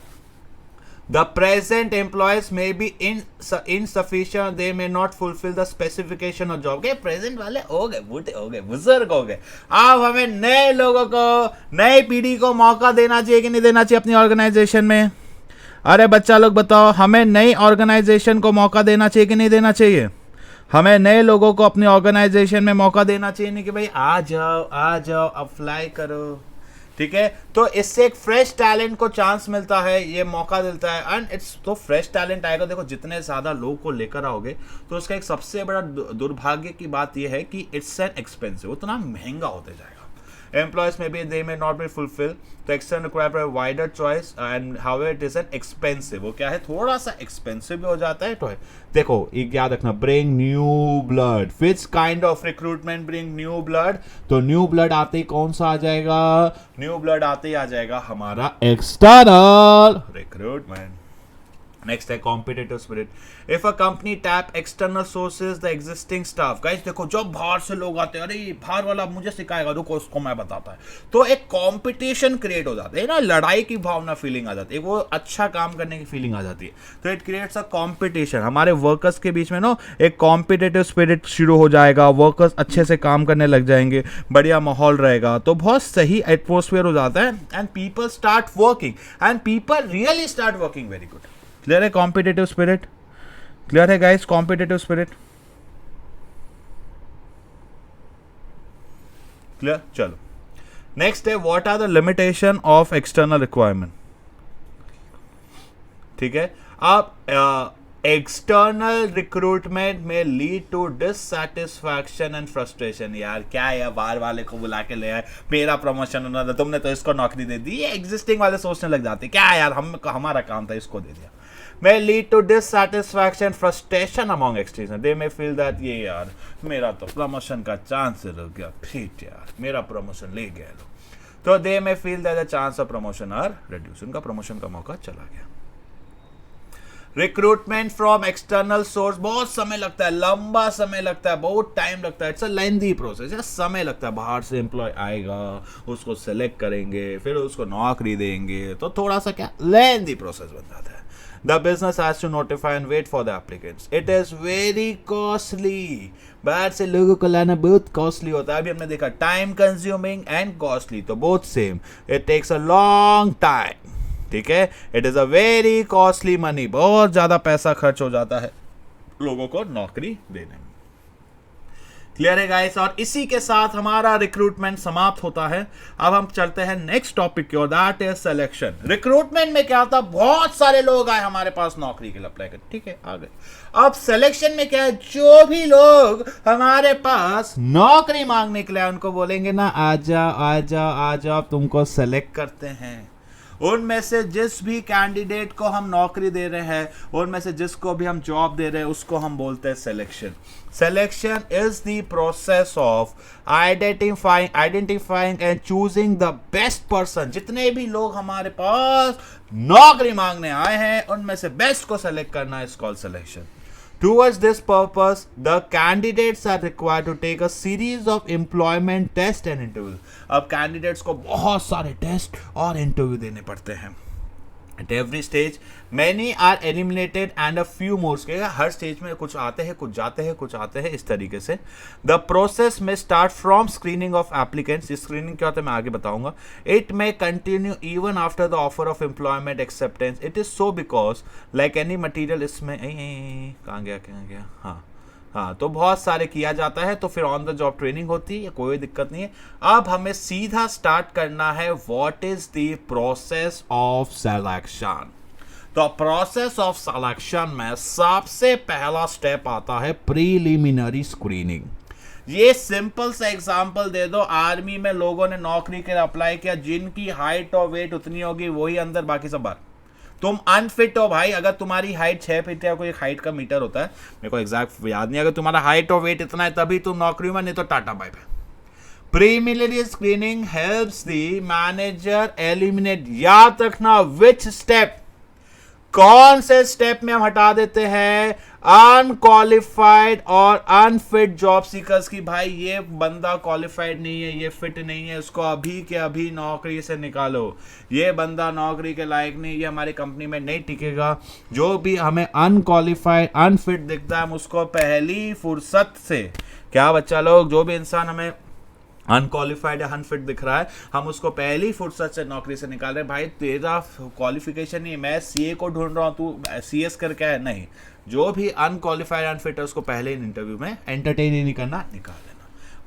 The present employees may be insufficient, they may not fulfill the specification of job. के प्रेजेंट वाले हो गए, बूढ़े हो गए, बुजुर्ग हो गए. अब हमें नए लोगों को, नई पीढ़ी को मौका देना चाहिए कि नहीं देना चाहिए अपनी ऑर्गेनाइजेशन में? अरे बच्चा लोग बताओ, हमें नई ऑर्गेनाइजेशन को मौका देना चाहिए कि नहीं देना चाहिए? हमें नए लोगों को अपनी ऑर्गेनाइजेशन में मौका देना चाहिए, नहीं कि भाई आ जाओ अप्लाई करो. ठीक है, तो इससे एक फ्रेश टैलेंट को चांस मिलता है, ये मौका मिलता है. एंड इट्स तो फ्रेश टैलेंट आएगा. देखो जितने ज़्यादा लोगों को लेकर आओगे तो उसका एक सबसे बड़ा दुर्भाग्य की बात यह है कि इट्स एन एक्सपेंसिव, उतना महंगा होते जाएगा. Employees maybe they may not be fulfilled. The external require a wider choice and however it is an expensive. वो क्या है, थोड़ा सा एक्सपेंसिव भी हो जाता है. तो है, देखो एक याद रखना, bring new blood. Which kind of recruitment bring new blood? तो new blood आते ही कौन सा आ जाएगा? New blood आते ही आ जाएगा हमारा external recruitment. नेक्स्ट है competitive spirit. If a company tap external sources the existing staff. Guys देखो, जब बाहर से लोग आते हैं, अरे बाहर वाला मुझे सिखाएगा, रुको उसको मैं बताता है, तो एक कंपटीशन क्रिएट हो जाता है ना, लड़ाई की भावना फीलिंग आ जाती है, वो अच्छा काम करने की फीलिंग आ जाती है. तो इट क्रिएट्स अ कंपटीशन. हमारे वर्कर्स के बीच में ना एक कॉम्पिटिटिव स्पिरिट शुरू हो जाएगा, वर्कर्स अच्छे से काम करने लग जाएंगे, बढ़िया माहौल रहेगा, तो बहुत सही एटमोसफियर हो जाता है. And people start working, and people really start working very good. Clear है कॉम्पिटिटिव स्पिरिट? क्लियर है गाइस कॉम्पिटिटिव स्पिरिट? क्लियर. चलो नेक्स्ट है, what are the limitation of external requirement. ठीक है, आप एक्सटर्नल रिक्रूटमेंट में lead to dissatisfaction and frustration. यार क्या है, यार बाहर वाले को बुला के ले आए, मेरा प्रमोशन होना था, तुमने तो इसको नौकरी दे दी. ये एग्जिस्टिंग वाले सोचने लग जाते, क्या यार हमारा काम था, इसको दे दिया. may lead to dissatisfaction, frustration among external. They may feel that ये यार मेरा तो प्रमोशन का चांस रुक गया, फिर यार मेरा प्रमोशन ले गया लोग. तो they may feel that the chance of promotion are reduced. उनका प्रमोशन का मौका चला गया. रिक्रूटमेंट फ्रॉम एक्सटर्नल सोर्स, बहुत समय लगता है, लंबा समय लगता है, बहुत टाइम लगता है. इट्स अ लेंथी प्रोसेस, समय लगता है. बाहर से एम्प्लॉय आएगा, उसको सेलेक्ट करेंगे, फिर उसको नौकरी देंगे, तो थोड़ा सा क्या लेंथी प्रोसेस बन जाता है. The business has to notify and wait for the applicants. It is very costly. बाहर से लोगों को लाना बहुत कॉस्टली होता है. अभी हमने देखा टाइम कंज्यूमिंग एंड कॉस्टली, तो both same. It takes a long time. ठीक है, it is a very costly money. बहुत ज्यादा पैसा खर्च हो जाता है लोगों को नौकरी देने में. क्लियर है गाइस? और इसी के साथ हमारा रिक्रूटमेंट समाप्त होता है. अब हम चलते हैं नेक्स्ट टॉपिक की ओर, दैट इज सिलेक्शन. रिक्रूटमेंट में क्या था, बहुत सारे लोग आए हमारे पास नौकरी के लिए अप्लाई कर, ठीक है, आ गए. अब सिलेक्शन में क्या है, जो भी लोग हमारे पास नौकरी मांगने के लिए उनको बोलेंगे ना, आ जाओ तुमको सेलेक्ट करते हैं. उनमें से जिस भी कैंडिडेट को हम नौकरी दे रहे हैं, उनमें से जिसको भी हम जॉब दे रहे हैं, उसको हम बोलते हैं selection. Selection is the process of identifying and choosing the best person. जितने भी लोग हमारे पास नौकरी मांगने आए हैं, उनमें से बेस्ट को सेलेक्ट करना is called selection. Towards this purpose, the candidates are required to take a series of employment test and interview. अब candidates को बहुत सारे टेस्ट और इंटरव्यू देने पड़ते हैं. At every stage, many are eliminated and a few more. Her stage में कुछ आते हैं, कुछ जाते हैं, कुछ आते हैं, इस तरीके से. The process may start from screening of applicants. इस स्क्रीनिंग क्या होता है मैं आगे बताऊंगा. It may continue even after the offer of employment acceptance. It is so because like any material इसमें कहाँ गया हाँ, तो बहुत सारे किया जाता है. तो फिर ऑन द जॉब ट्रेनिंग होती है, कोई दिक्कत नहीं है. अब हमें सीधा स्टार्ट करना है, what is the process of selection. तो प्रोसेस ऑफ सिलेक्शन में सबसे पहला स्टेप आता है प्रीलिमिनरी स्क्रीनिंग. ये सिंपल सा एग्जांपल दे दो. आर्मी में लोगों ने नौकरी के लिए अप्लाई किया, जिनकी हाइट और वेट उतनी होगी वही अंदर, बाकी सब बाहर. तुम अनफिट हो भाई. अगर तुम्हारी हाइट 6 फीट है, कोई एक हाइट का मीटर होता है, मेरे को एग्जैक्ट याद नहीं, अगर तुम्हारा हाइट और वेट इतना है तभी तुम नौकरी में, नहीं तो टाटा bye bye. Preliminary screening helps the manager eliminate, याद रखना विच स्टेप, कौन से स्टेप में हम हटा देते हैं अनक्वालिफाइड और अनफिट जॉब सीकर्स की। भाई ये बंदा क्वालिफाइड नहीं है, ये फिट नहीं है, इसको अभी के अभी नौकरी से निकालो, ये बंदा नौकरी के लायक नहीं, ये हमारी कंपनी में नहीं टिकेगा। जो भी हमें अनक्वालिफाइड अनफिट दिखता है हम उसको पहली फुर्सत से, क्या बच्चा लोग, जो भी इंसान हमें अनक्वालिफाइड या अनफिट दिख रहा है हम उसको पहली फुर्सत से नौकरी से निकाल रहे हैं। भाई तेरा क्वालिफिकेशन नहीं, मैं सीए को ढूंढ रहा हूँ, तू सीएस करके है, नहीं। जो भी अनक्वालिफाइड अनफिट है उसको पहले ही इंटरव्यू में एंटरटेन ही नहीं करना, निकाल देना।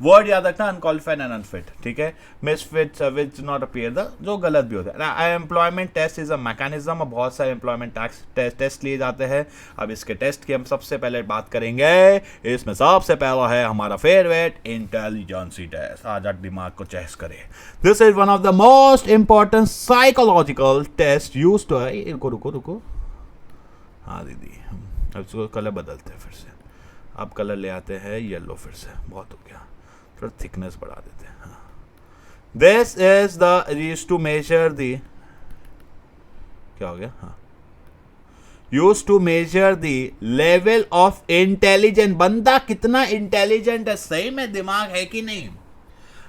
वर्ड याद रखना, अनक्वालिफाइड एंड अनफिट, ठीक है। Misfit which not appear the, जो गलत भी होता है। Employment test is a mechanism, और बहुत सारे एम्प्लॉयमेंट टेस्ट लिए जाते हैं। अब इसके टेस्ट की हम सबसे पहले बात करेंगे। इसमें सबसे पहला है हमारा फेवरेट इंटेलिजेंसी टेस्ट। आज दिमाग को चेस करे। This is one of the most important psychological test used to, रुको रुको, हाँ दीदी, अब इसको कलर बदलते हैं फिर से। अब कलर ले आते हैं येलो, फिर से बहुत हो गया, थोड़ा थिकनेस बढ़ा देते हैं। हाँ, this is the used to measure the, क्या हो गया, हाँ, used to measure the level of intelligence. बंदा कितना इंटेलिजेंट है, सही में दिमाग है कि नहीं।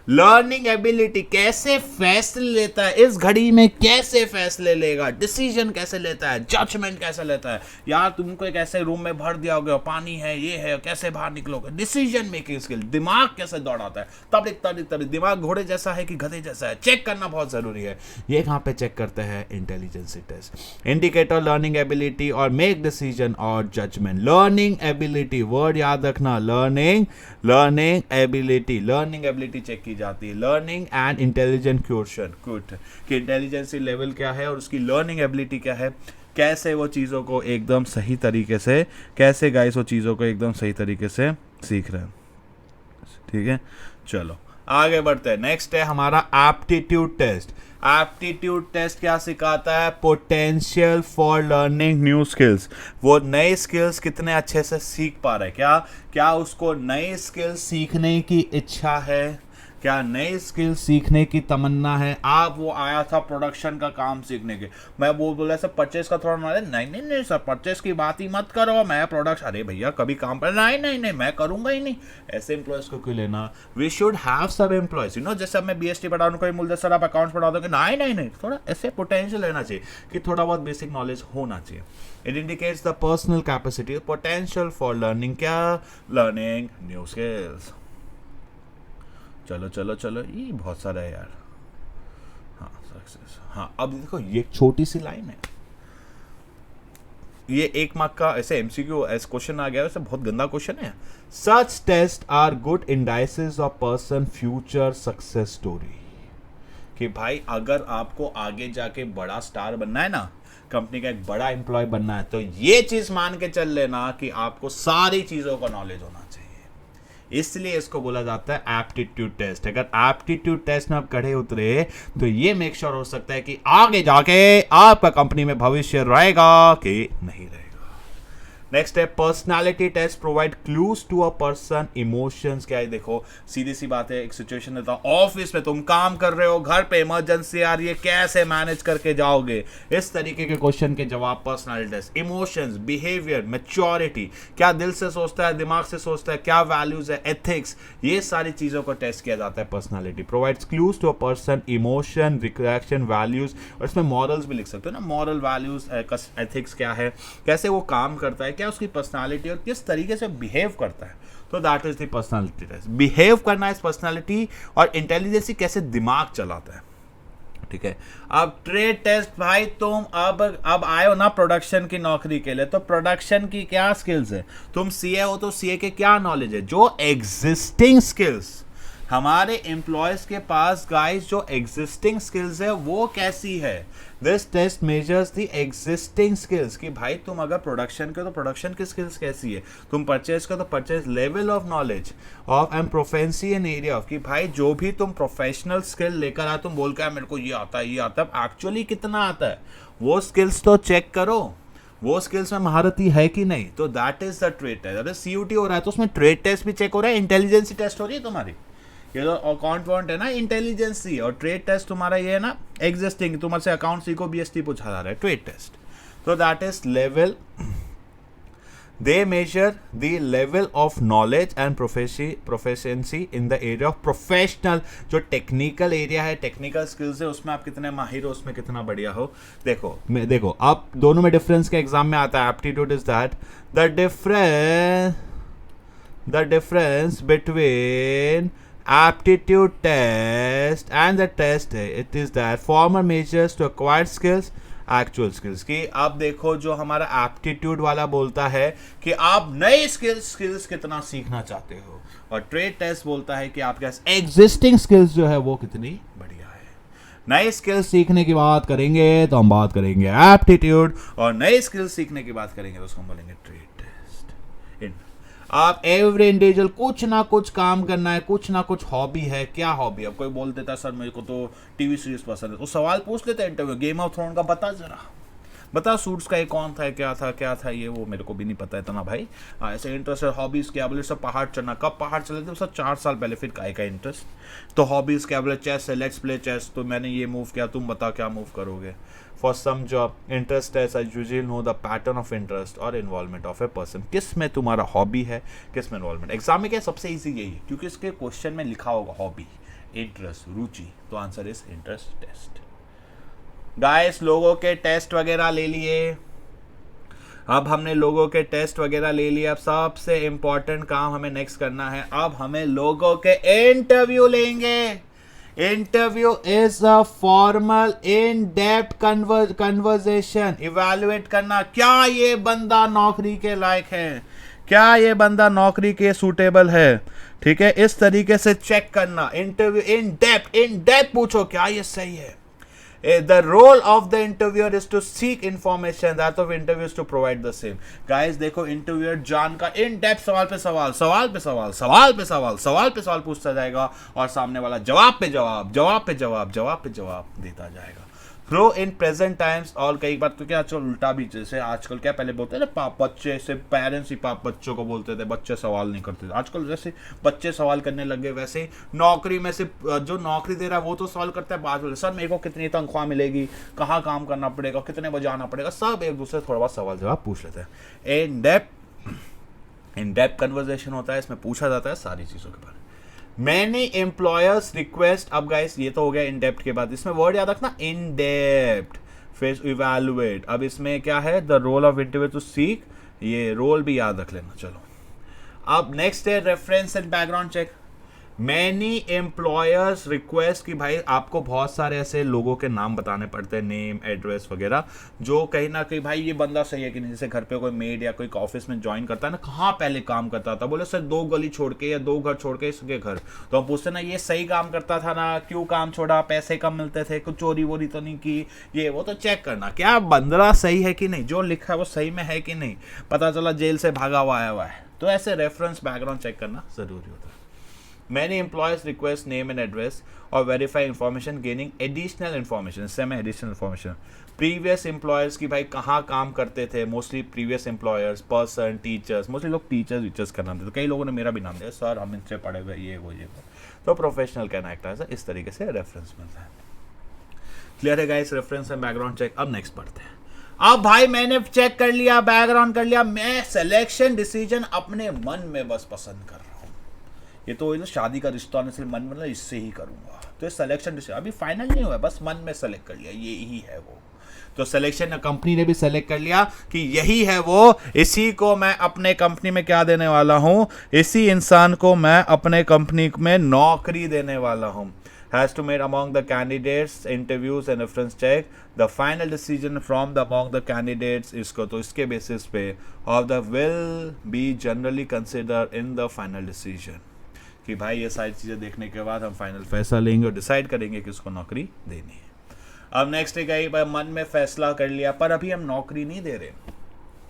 लर्निंग एबिलिटी, कैसे फैसले लेता है इस घड़ी में, कैसे फैसले लेगा, डिसीजन कैसे लेता है, जजमेंट कैसे लेता है। यार तुमको एक ऐसे रूम में भर दिया होगा, पानी है, ये है, कैसे बाहर निकलोगे, डिसीजन मेकिंग स्किल, दिमाग कैसे दौड़ाता है, तब दिमाग घोड़े जैसा है कि गधे जैसा है, चेक करना बहुत जरूरी है। ये कहाँ पे चेक करते हैं, intelligence test. Indicator learning ability और मेक डिसीजन और जजमेंट। लर्निंग एबिलिटी, वर्ड याद रखना, लर्निंग एबिलिटी चेक की जाती है। लर्निंग एंड इंटेलिजेंट क्वेश्चन, कि इंटेलिजेंसी लेवल क्या है और उसकी लर्निंग एबिलिटी क्या है, कैसे वो चीज़ों को एकदम सही तरीके से, कैसे गाइस वो चीज़ों को एकदम सही तरीके से सीख रहे हैं, ठीक है। चलो आगे बढ़ते हैं। नेक्स्ट है हमारा एप्टीट्यूड टेस्ट। एप्टीट्यूड टेस्ट क्या सिखाता है, potential for learning new skills. वो नए स्किल्स कितने अच्छे से सीख पा रहे हैं, क्या उसको नए स्किल्स सीखने की इच्छा है, क्या नए स्किल सीखने की तमन्ना है। आप वो आया था प्रोडक्शन का काम सीखने के, मैं वो बोला सर परचेस का थोड़ा नॉलेज, नहीं सर परचेस की बात ही मत करो, मैं प्रोडक्शन, अरे भैया कभी काम पर, नहीं मैं करूंगा ही नहीं। ऐसे एम्प्लॉयज को क्यों लेना। वी शुड हैव सब एम्प्लॉयज, यू नो, जैसे अब मैं बीएसटी पढ़ा उनको बोलते सर आप अकाउंट्स पढ़ा दोगे, नहीं, थोड़ा ऐसे पोटेंशियल रहना चाहिए कि थोड़ा बहुत बेसिक नॉलेज होना चाहिए। It indicates the personal capacity, potential for learning, क्या, लर्निंग न्यू स्किल्स। चलो ये बहुत सारा है यार। हाँ सक्सेस, हाँ अब देखो ये एक छोटी सी लाइन है, ये 1 मार्क का ऐसे एमसीक्यू ऐसे क्वेश्चन आ गया, वैसे बहुत गंदा क्वेश्चन है। Such test are good indices of person future success story. कि भाई अगर आपको आगे जाके बड़ा स्टार बनना है ना, कंपनी का एक बड़ा एम्प्लॉय बनना है, तो ये चीज मान के चल लेना कि आपको सारी चीजों का नॉलेज होना चाहिए। इसलिए इसको बोला जाता है एप्टीट्यूड टेस्ट। अगर एप्टीट्यूड टेस्ट में आप खड़े उतरे तो ये मेक श्योर हो सकता है कि आगे जाके आपका कंपनी में भविष्य रहेगा कि नहीं रहेगा। नेक्स्ट है personality test, provide clues to a person emotions. क्या है, देखो सीधी सी बात है, एक सिचुएशन देता हूं, ऑफिस में तुम काम कर रहे हो, घर पे इमरजेंसी आ रही है, कैसे मैनेज करके जाओगे, इस तरीके के क्वेश्चन के जवाब personality test. Emotions, behaviour, maturity, क्या दिल से सोचता है, दिमाग से सोचता है, क्या वैल्यूज है, एथिक्स, ये सारी चीजों को टेस्ट किया जाता है personality. Provides clues to a person emotion, reaction, values, और इसमें मॉरल्स भी लिख सकते हो ना, मॉरल वैल्यूज, एथिक्स क्या है, कैसे वो काम करता है, क्या उसकी पर्सनालिटी और किस तरीके से बिहेव करता है। तो that is the personality test. Behave करना इस पर्सनालिटी, और इंटेलिजेंसी कैसे दिमाग चलाता है, ठीक है। अब ट्रेड टेस्ट, भाई तुम अब आए हो ना प्रोडक्शन की नौकरी के लिए, तो प्रोडक्शन की क्या स्किल्स है, तुम सीए हो तो सीए के क्या नॉलेज है, जो एग्जिस्टिंग स्किल्स हमारे एम्प्लॉयज के पास, गाइस जो एग्जिस्टिंग स्किल्स है वो कैसी है। This test measures the existing skills, कि भाई तुम अगर प्रोडक्शन के तो प्रोडक्शन की स्किल्स कैसी है, तुम परचेज का तो purchase, level of knowledge of and proficiency in area of, कि भाई जो भी तुम प्रोफेशनल स्किल लेकर आए, तुम बोल के मेरे को ये आता है, एक्चुअली कितना आता है, वो स्किल्स तो चेक करो, वो स्किल्स में महारती है कि नहीं। तो that is the trade test. अगर सीयूटी हो रहा है तो उसमें ट्रेड टेस्ट भी चेक हो रहा है, इंटेलिजेंसी टेस्ट हो रही है तुम्हारी, ये तो अकाउंट वाउंट है ना इंटेलिजेंसी, और ट्रेड टेस्ट तुम्हारा ये है ना एग्जिस्टिंग, तुमसे अकाउंट सीखो बीएसटी पूछा जा रहा है, ट्रेड टेस्ट। तो that is level, they measure the level of knowledge and proficiency in the area of professional, जो टेक्निकल एरिया है, टेक्निकल स्किल्स है, उसमें आप कितने माहिर हो, उसमें कितना बढ़िया हो. देखो अब दोनों में डिफरेंस के एग्जाम में आता है. Aptitude is that the difference between aptitude test and the test, it is that former measures to acquired skills, actual skills की. आप देखो जो हमारा एप्टीट्यूड वाला बोलता है कि आप नए स्किल्स कितना सीखना चाहते हो, और ट्रेड टेस्ट बोलता है कि आपके पास एग्जिस्टिंग स्किल्स जो है वो कितनी बढ़िया है. नए स्किल्स सीखने की बात करेंगे तो हम बात करेंगे एप्टीट्यूड, और नए स्किल्स सीखने की बात करेंगे तो उसको हम बोलेंगे ट्रेड टेस्ट. आप एवरी इंडिविजुअल कुछ ना कुछ काम करना है, कुछ ना कुछ हॉबी है. क्या हॉबी? अब कोई बोल देता है सर मेरे को तो टीवी सीरीज पसंद है, तो सवाल पूछ लेते हैं इंटरव्यू, गेम ऑफ थ्रोन का बता सूट्स का ये कौन था, क्या था ये वो, मेरे को भी नहीं पता इतना भाई. ऐसे इंटरेस्ट है. हॉबीज क्या बोले? सब पहाड़ चढ़ना. कब पहाड़ चले थे? सब 4 साल पहले. फिर काय का इंटरेस्ट? तो हॉबीज क्या बोले? चेस है, लेट्स प्ले चेस. तो मैंने ये मूव किया, तुम बताओ क्या मूव करोगे. फॉर सम जॉब इंटरेस्ट है, I usually know the pattern of interest और इन्वॉल्वमेंट ऑफ ए पर्सन. किस में तुम्हारा हॉबी है, किस में इन्वॉल्वमेंट. एग्जाम में क्या सबसे ईजी यही है, क्योंकि इसके क्वेश्चन में लिखा होगा हॉबी, इंटरेस्ट, रुचि. तो answer is interest test. Guys लोगों के टेस्ट वगैरह ले लिए. अब हमने लोगों के टेस्ट वगैरह ले लिए. अब सबसे इंपॉर्टेंट काम हमें नेक्स्ट करना है. अब हमें लोगों के इंटरव्यू लेंगे. Interview is a formal in depth conversation. Evaluate करना, क्या ये बंदा नौकरी के लायक है, क्या ये बंदा नौकरी के सूटेबल है. ठीक है, इस तरीके से चेक करना. इंटरव्यू इन डेप्थ पूछो, क्या ये सही है. The role of the interviewer is to seek information, that of interviewer is to provide the same. Guys देखो इंटरव्यूअर जान का इन डेप्थ सवाल पे सवाल पूछता जाएगा, और सामने वाला जवाब पे जवाब देता जाएगा. Through in present times. और कई बार तो क्या आजकल उल्टा भी, जैसे आजकल क्या पहले बोलते थे ना बच्चे से पेरेंट्स ही बच्चों को बोलते थे, बच्चे सवाल नहीं करते थे. आजकल जैसे बच्चे सवाल करने लग गए, वैसे नौकरी में से जो नौकरी दे रहा है वो तो सवाल करता है बाद में, सर मेरे को कितनी तनख्वाह मिलेगी, कहाँ काम करना पड़ेगा, कितने बजे आना पड़ेगा. सब एक दूसरे से थोड़ा बहुत सवाल जवाब पूछ लेते हैं. इन डेप्थ कन्वर्सेशन होता है, इसमें पूछा जाता है सारी चीज़ों के बारे में. Many employers request. अब गाइस ये तो हो गया इन डेप्थ के बाद. इसमें वर्ड याद रखना, इन डेप्थ, फिर इवैल्यूएट. अब इसमें क्या है, the role of interview to seek, ये रोल भी याद रख लेना. चलो अब नेक्स्ट है reference and background check. Many employers request कि भाई आपको बहुत सारे ऐसे लोगों के नाम बताने पड़ते हैं, नेम एड्रेस वगैरह, जो कहीं ना कहीं भाई ये बंदा सही है कि नहीं. जैसे घर पे कोई मेड या कोई ऑफिस में ज्वाइन करता है ना, कहाँ पहले काम करता था, बोले सर 2 गली छोड़ के या 2 घर छोड़ के इसके घर. तो हम पूछते ना ये सही काम करता था ना, क्यों काम छोड़ा, पैसे कम मिलते थे, कुछ चोरी वोरी तो नहीं की, ये वो. तो चेक करना क्या बंदा सही है कि नहीं, जो लिखा है वो सही में है कि नहीं. पता चला जेल से भागा हुआ आया हुआ है. तो ऐसे रेफरेंस बैकग्राउंड चेक करना जरूरी होता है. Many employers request name and address or verify information gaining additional information. इससे हमें additional information. Previous employers की भाई कहाँ काम करते थे, mostly previous employers, person, teachers, mostly लोग teachers का नाम देते. तो कई लोगों ने मेरा भी नाम दिया, सर हम इनसे पढ़े हुए ये वो. तो प्रोफेशनल कहना एक तरह से इस तरीके से रेफरेंस मिलता है. क्लियर है guys, reference and background check. अब नेक्स्ट पढ़ते हैं. अब भाई मैंने चेक कर लिया, बैकग्राउंड कर लिया, मैं सिलेक्शन डिसीजन अपने मन में बस पसंद कर रहा हूँ. ये तो शादी का रिश्ता होने से मन में इससे ही करूंगा. तो सिलेक्शन डिसीजन अभी फाइनल नहीं हुआ, बस मन में सेलेक्ट कर लिया, ये ही है वो. तो सिलेक्शन कंपनी ने भी सेलेक्ट कर लिया कि यही है वो, इसी को मैं अपने कंपनी में क्या देने वाला हूं, इसी इंसान को मैं अपने कंपनी में नौकरी देने वाला हूं. Has to made among the candidates interviews and reference check. The final decision from among the candidates इसको तो इसके बेसिस पे of the will be generally considered in the final decision. कि भाई ये सारी चीज़ें देखने के बाद हम फाइनल फैसला लेंगे और डिसाइड करेंगे कि उसको नौकरी देनी है. अब नेक्स्ट है कहीं भाई मन में फैसला कर लिया, पर अभी हम नौकरी नहीं दे रहे.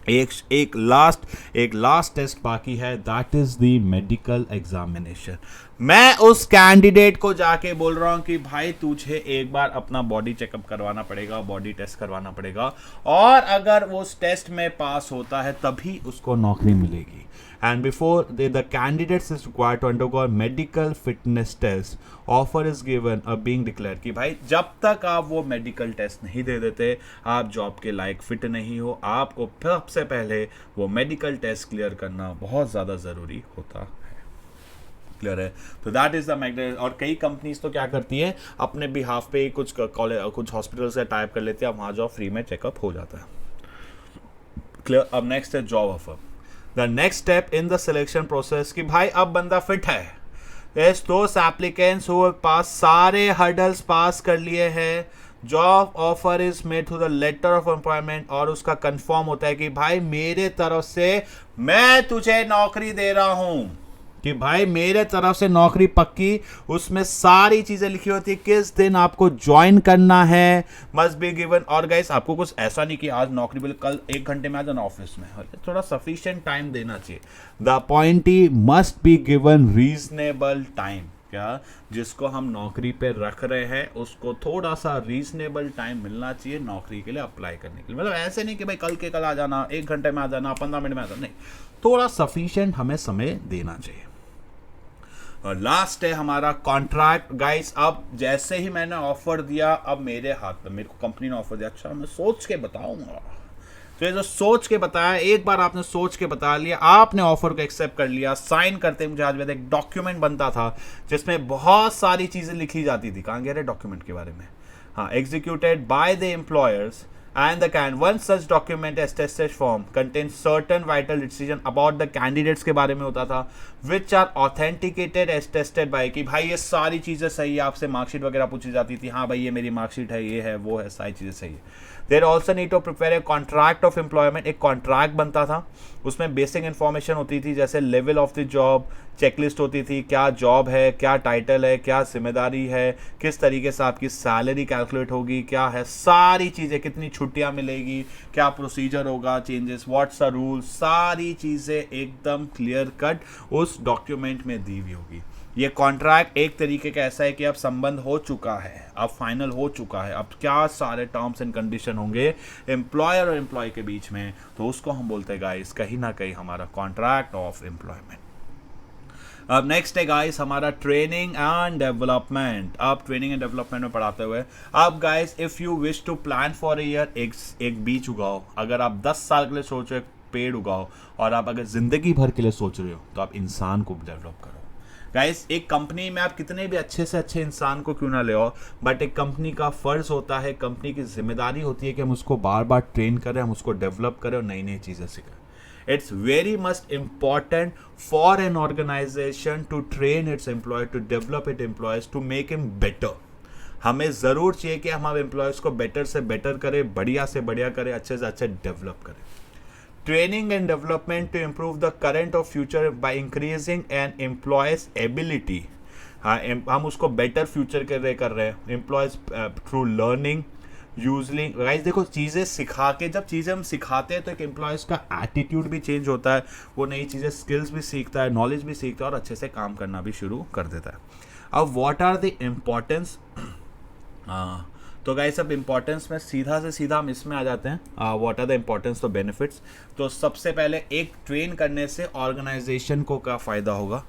एक लास्ट टेस्ट बाकी है, that is the medical examination. मैं उस कैंडिडेट को जाके बोल रहा हूं कि भाई तुझे एक बार अपना बॉडी चेकअप करवाना पड़ेगा, बॉडी टेस्ट करवाना पड़ेगा, और अगर वो उस टेस्ट में पास होता है तभी उसको नौकरी मिलेगी. And before the candidates is required to undergo a medical fitness test, offer is given being declared कि भाई जब तक आप वो मेडिकल टेस्ट नहीं दे देते आप जॉब के लायक फिट नहीं हो. आपको सबसे पहले वो मेडिकल टेस्ट क्लियर करना बहुत ज़्यादा ज़रूरी होता है. क्लियर है? तो दैट इज द मैग्नेट. और कई कंपनीज तो क्या करती है, अपने बिहाफ पे कुछ कॉलेज कुछ हॉस्पिटल से टाइप कर लेते हैं, आप वहाँ जाओ, फ्री में चेकअप हो जाता है. क्लियर. अब नेक्स्ट है job offer. The next step in the selection process कि भाई अब बंदा फिट है. दोस्त एप्लीकेंट्स हु पास सारे हर्डल्स पास कर लिए हैं, job offer is made through the letter of employment, और उसका कंफर्म होता है कि भाई मेरे तरफ से मैं तुझे नौकरी दे रहा हूं, कि भाई मेरे तरफ से नौकरी पक्की. उसमें सारी चीजें लिखी होती है, किस दिन आपको ज्वाइन करना है, मस्ट बी गिवन. और गाइस आपको कुछ ऐसा नहीं कि आज नौकरी बोले कल 1 घंटे में आ जाना ऑफिस में, थोड़ा सफिशिएंट टाइम देना चाहिए. The appointee must be given reasonable time. क्या जिसको हम नौकरी पे रख रहे हैं उसको थोड़ा सा रीजनेबल टाइम मिलना चाहिए नौकरी के लिए अप्लाई करने के लिए. मतलब ऐसे नहीं कि भाई कल के कल आ जाना, 1 घंटे में आ जाना, 15 मिनट में आ जाना, नहीं, थोड़ा सफिशिएंट हमें समय देना चाहिए. और लास्ट है हमारा कॉन्ट्रैक्ट. गाइस अब जैसे ही मैंने ऑफर दिया, अब मेरे हाथ में, मेरे को कंपनी ने ऑफर दिया, अच्छा मैं सोच के बताऊंगा. तो ये जो सोच के बताया, एक बार आपने सोच के बता लिया, आपने ऑफर को एक्सेप्ट कर लिया, साइन करते मुझे आज एक डॉक्यूमेंट बनता था जिसमें बहुत सारी चीजें लिखी जाती थी. कहाँ गया रे डॉक्यूमेंट के बारे में? हाँ, executed by the employers and the one such document attestation form contains certain vital decision about the candidates के बारे में होता था, which are authenticated attested by कि भाई ये सारी चीज़ें सही है. आपसे मार्कशीट वगैरह पूछी जाती थी, हाँ भाई ये मेरी मार्कशीट है, ये है, वो है, सारी चीज़ें सही है. There also need to prepare a contract of employment. एक कॉन्ट्रैक्ट बनता था, उसमें बेसिक इन्फॉर्मेशन होती थी, जैसे level of the job, checklist होती थी, क्या जॉब है, क्या टाइटल है, क्या जिम्मेदारी है, किस तरीके से आपकी सैलरी कैलकुलेट होगी, क्या है, सारी चीज़ें, कितनी छुट्टियां मिलेगी, क्या प्रोसीजर होगा, चेंजेस, व्हाट्स द रूल, सारी चीज़ें एकदम क्लियर कट उस डॉक्यूमेंट में दी हुई होगी. ये कॉन्ट्रैक्ट एक तरीके का ऐसा है कि अब संबंध हो चुका है, अब फाइनल हो चुका है, अब क्या सारे टर्म्स एंड कंडीशन होंगे एम्प्लॉयर और एम्प्लॉय के बीच में, तो उसको हम बोलते हैं गाइस कहीं ना कहीं हमारा कॉन्ट्रैक्ट ऑफ एम्प्लॉयमेंट. अब नेक्स्ट है गाइस हमारा ट्रेनिंग एंड डेवलपमेंट. आप ट्रेनिंग एंड डेवलपमेंट में पढ़ाते हुए, अब guys if you wish to plan for a year, एक बीज उगाओ. अगर आप 10 साल के लिए सोच रहे हो पेड़ उगाओ, और आप अगर जिंदगी भर के लिए सोच रहे हो तो आप इंसान को डेवलप करो. गाइस एक कंपनी में आप कितने भी अच्छे से अच्छे इंसान को क्यों ना ले आओ, बट एक कंपनी का फर्ज होता है, कंपनी की जिम्मेदारी होती है कि हम उसको बार बार ट्रेन करें, हम उसको डेवलप करें और नई नई चीज़ें सिखाएं. It's very much important for an organization to train its employee, to develop its employees, to make him better. हमें ज़रूर चाहिए कि हम एम्प्लॉयज़ को बेटर से बेटर करें, बढ़िया से बढ़िया करें, अच्छे से अच्छे डेवलप करें. Training and development to improve the current or future by increasing an employee's ability. हाँ, हम उसको बेटर फ्यूचर के लिए कर रहे हैं. Employees through learning usually. Guys देखो चीज़ें सिखा के, जब चीज़ें हम सिखाते हैं तो एक एम्प्लॉयज़ का एटीट्यूड भी चेंज होता है, वो नई चीज़ें, स्किल्स भी सीखता है, नॉलेज भी सीखता है और अच्छे से काम करना भी शुरू कर देता है. अब व्हाट आर द इम्पोर्टेंस. तो गाइस अब इम्पोर्टेंस में सीधा से सीधा हम इसमें आ जाते हैं. What are the importance of benefits. तो सबसे पहले एक ट्रेन करने से ऑर्गेनाइजेशन को क्या फ़ायदा होगा.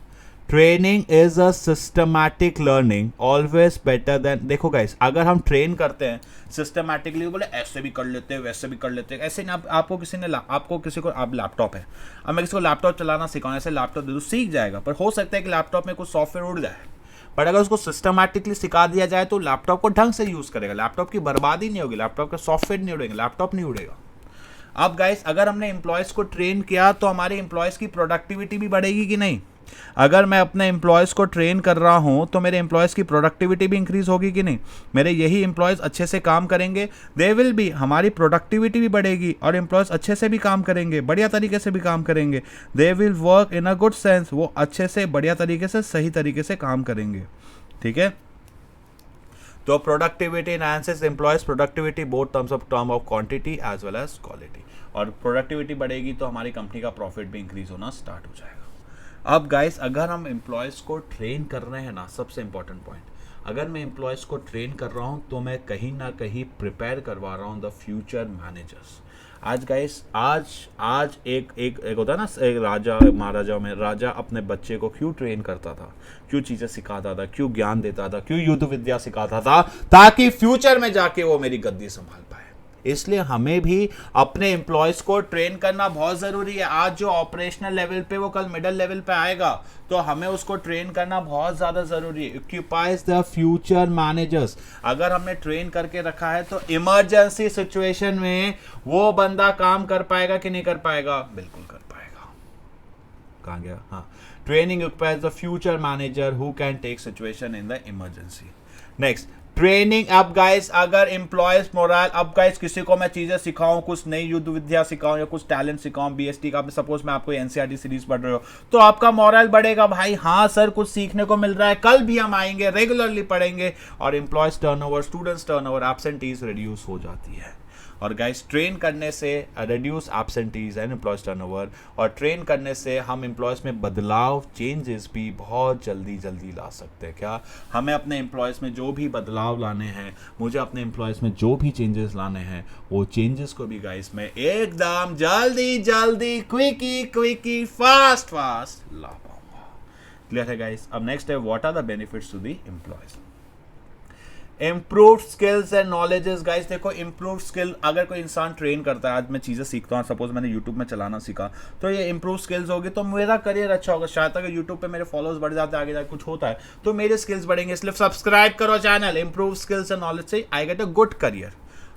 Training is a systematic learning always better than. देखो गाइस अगर हम ट्रेन करते हैं सिस्टमैटिकली, बोले ऐसे भी कर लेते हैं, वैसे भी कर लेते हैं, ऐसे नहीं. आपको किसी ने आपको किसी को, आप लैपटॉप है, अब मैं किसी को लैपटॉप चलाना सिखाऊं, ऐसे लैपटॉप दे दूँ सीख जाएगा, पर हो सकता है कि लैपटॉप में कुछ सॉफ्टवेयर उड़ जाए. बट अगर उसको सिस्टमैटिकली सिखा दिया जाए तो लैपटॉप को ढंग से यूज़ करेगा, लैपटॉप की बर्बादी नहीं होगी, लैपटॉप के सॉफ्टवेयर नहीं उड़ेंगे, लैपटॉप नहीं उड़ेगा. अब गाइस अगर हमने एम्प्लॉयज़ को ट्रेन किया तो हमारे एम्प्लॉयज़ की प्रोडक्टिविटी भी बढ़ेगी कि नहीं. अगर मैं अपने एम्प्लॉयज़ को ट्रेन कर रहा हूं तो मेरे एम्प्लॉयज़ की प्रोडक्टिविटी भी इंक्रीज होगी कि नहीं. मेरे यही एम्प्लॉयज़ अच्छे से काम करेंगे, दे विल बी, हमारी प्रोडक्टिविटी भी बढ़ेगी और एम्प्लॉयज़ अच्छे से भी काम करेंगे, बढ़िया तरीके से भी काम करेंगे. They will work in a good sense, वो अच्छे से बढ़िया तरीके से सही तरीके से काम करेंगे. ठीक है. तो productivity enhances employees productivity both term of quantity as well as quality. और प्रोडक्टिविटी बढ़ेगी तो हमारी कंपनी का प्रॉफिट भी इंक्रीज होना स्टार्ट हो जाएगा. अब गाइस अगर हम एम्प्लॉयज़ को ट्रेन कर रहे हैं ना, सबसे इंपॉर्टेंट पॉइंट, अगर मैं एम्प्लॉयज़ को ट्रेन कर रहा हूँ तो मैं कहीं ना कहीं प्रिपेयर करवा रहा हूँ द फ्यूचर मैनेजर्स। आज गाइस आज एक होता है ना, एक राजा महाराजा में, राजा अपने बच्चे को क्यों ट्रेन करता था, क्यों चीज़ें सिखाता था, क्यों ज्ञान देता था, क्यों युद्ध विद्या सिखाता था, ताकि फ्यूचर में जाके वो मेरी गद्दी संभाल पाए। इसलिए हमें भी अपने एम्प्लॉयज़ को ट्रेन करना बहुत ज़रूरी है। आज जो ऑपरेशनल लेवल पे वो कल मिडिल लेवल पे आएगा, तो हमें उसको ट्रेन करना बहुत ज़्यादा ज़रूरी है। Occupies the future managers. अगर हमने ट्रेन करके रखा है तो इमरजेंसी सिचुएशन में वो बंदा काम कर पाएगा कि नहीं कर पाएगा? बिल्कुल कर पाएगा। कहाँ गया? हाँ, training occupies the future manager who can take situation in the emergency. Next, training. अब गाइस अगर एम्प्लॉयज मोरल, अब गाइस किसी को मैं चीजें सिखाऊं, कुछ नई युद्ध विद्या सिखाऊं या कुछ टैलेंट सिखाऊं, बीएसटी का, सपोज मैं आपको एनसीईआरटी सीरीज पढ़ रहे हो, तो आपका मोरल बढ़ेगा, भाई हाँ सर कुछ सीखने को मिल रहा है, कल भी हम आएंगे, रेगुलरली पढ़ेंगे, और employees turnover, students turnover, absentees reduce हो जाती है। और गाइस ट्रेन करने से reduce absentees and employees turnover, और ट्रेन करने से हम एम्प्लॉयज में बदलाव, चेंजेस भी बहुत जल्दी ला सकते हैं। क्या हमें अपने एम्प्लॉयज में जो भी बदलाव लाने हैं, मुझे अपने एम्प्लॉयज में जो भी चेंजेस लाने हैं, वो चेंजेस को भी गाइस मैं एकदम जल्दी क्विकी फास्ट ला पाऊंगा। क्लियर है गाइस? अब नेक्स्ट है, what are the benefits to the employees? Improve skills and knowledges. Guys देखो, इम्प्रूव स्किल अगर कोई इंसान ट्रेन करता है, आज मैं चीज़ें सीखता हूँ, सपोज मैंने यूट्यूब में चलाना सीखा, तो ये इम्प्रूव स्किल्स होगी तो मेरा करियर अच्छा होगा। शायद अगर यूट्यूब पे मेरे फॉलोअर्स बढ़ जाते हैं, आगे जाकर कुछ होता है, तो मेरे स्किल्स बढ़ेंगे। इसलिए सब्सक्राइब करो channel improve skills and knowledge so I get a good career.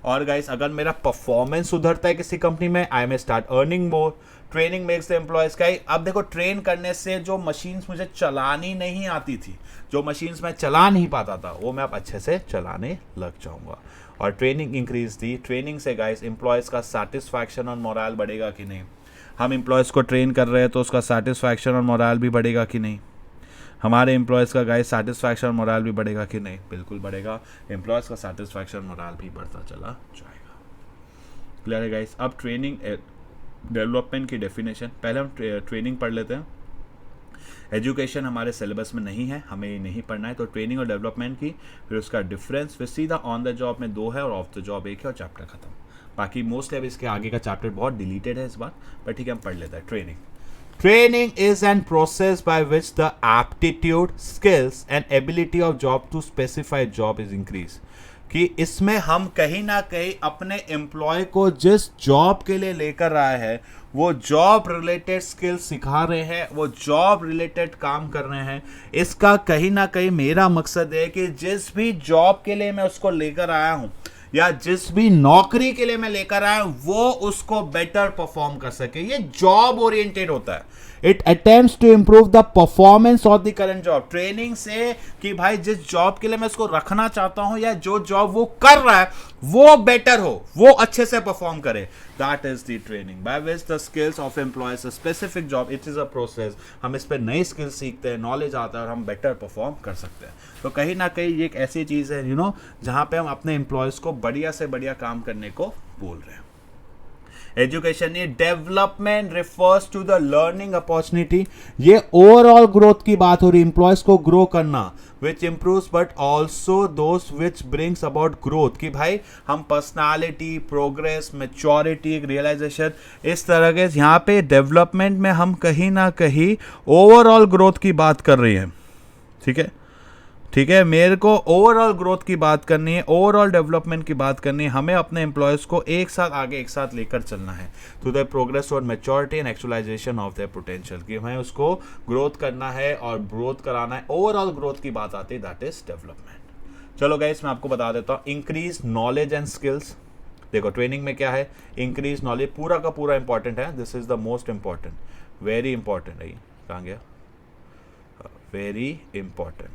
और गाइस अगर मेरा परफॉर्मेंस सुधरता है किसी कंपनी में, I may start earning more. Training makes the employees का। अब देखो, ट्रेन करने से जो मशीन्स मुझे चलानी नहीं आती थी, जो मशीन्स मैं चला नहीं पाता था, वो मैं अब अच्छे से चलाने लग जाऊंगा। और ट्रेनिंग इंक्रीज दी। ट्रेनिंग से गाइस एम्प्लॉयज का सेटिस्फैक्शन और मोरल बढ़ेगा कि नहीं? हम एम्प्लॉयज को ट्रेन कर रहे हैं तो उसका सेटिस्फैक्शन और मोरल भी बढ़ेगा कि नहीं? हमारे एम्प्लॉयज़ का गाइस सेटिस्फैक्शन और मोरल भी बढ़ेगा कि नहीं? बिल्कुल बढ़ेगा। एम्प्लॉयज़ का सेटिस्फैक्शन मोरल भी बढ़ता चला जाएगा। क्लियर है गाइस? अब ट्रेनिंग डेवलपमेंट की डेफिनेशन, पहले हम ट्रेनिंग पढ़ लेते हैं। एजुकेशन हमारे सिलेबस में नहीं है, हमें ये नहीं पढ़ना है, तो ट्रेनिंग और डेवलपमेंट की, फिर उसका डिफरेंस, फिर सीधा ऑन द जॉब में 2 है और ऑफ द जॉब 1 है, और चैप्टर खत्म। बाकी मोस्टली अब इसके आगे का चैप्टर बहुत डिलीटेड है इस बार, पर ठीक है हम पढ़ लेते हैं। Training is an process by which the aptitude, skills and ability of job to specified job is increase. कि इसमें हम कहीं ना कहीं अपने एम्प्लॉय को जिस जॉब के लिए लेकर आए हैं, वो जॉब रिलेटेड स्किल्स सिखा रहे हैं, वो जॉब रिलेटेड काम कर रहे हैं। इसका कहीं ना कहीं मेरा मकसद है कि जिस भी जॉब के लिए मैं उसको लेकर आया हूं, या जिस भी नौकरी के लिए मैं लेकर आया हूं, वो उसको बेटर परफॉर्म कर सके। ये जॉब ओरिएंटेड होता है। It attempts to improve the performance of the current job. Training से कि भाई जिस जॉब के लिए मैं उसको रखना चाहता हूं, या जो जॉब वो कर रहा है वो बेटर हो, वो अच्छे से परफॉर्म करे। That is the training bye which the skills of employees a specific job. It is a process. हम इस पर नई स्किल्स सीखते हैं, नॉलेज आता है और हम बेटर परफॉर्म कर सकते हैं। तो कहीं ना कहीं ये एक ऐसी चीज है जहां पे हम अपने एम्प्लॉयज को बढ़िया से बढ़िया काम करने को बोल रहे हैं। एजुकेशन, ये development refers to the learning opportunity. ये ओवरऑल ग्रोथ की बात हो रही है, एम्प्लॉयज को ग्रो करना, which improves but also those which brings about growth. कि भाई हम पर्सनालिटी, प्रोग्रेस, मैच्योरिटी, रियलाइजेशन, इस तरह के यहाँ पे डेवलपमेंट में हम कहीं ना कहीं ओवरऑल ग्रोथ की बात कर रही हैं। ठीक है, मेरे को ओवरऑल ग्रोथ की बात करनी है, ओवरऑल डेवलपमेंट की बात करनी है। हमें अपने एम्प्लॉयज़ को एक साथ लेकर चलना है टू द प्रोग्रेस और maturity and actualization of their potential. कि हमें उसको ग्रोथ करना है और ग्रोथ कराना है। ओवरऑल ग्रोथ की बात आती है, दैट इज डेवलपमेंट। चलो गाइस, मैं आपको बता देता हूँ। Increase knowledge and skills. देखो ट्रेनिंग में क्या है, इंक्रीज नॉलेज पूरा का पूरा इंपॉर्टेंट है। This is the most important, very important है। कहाँ गया? Very important.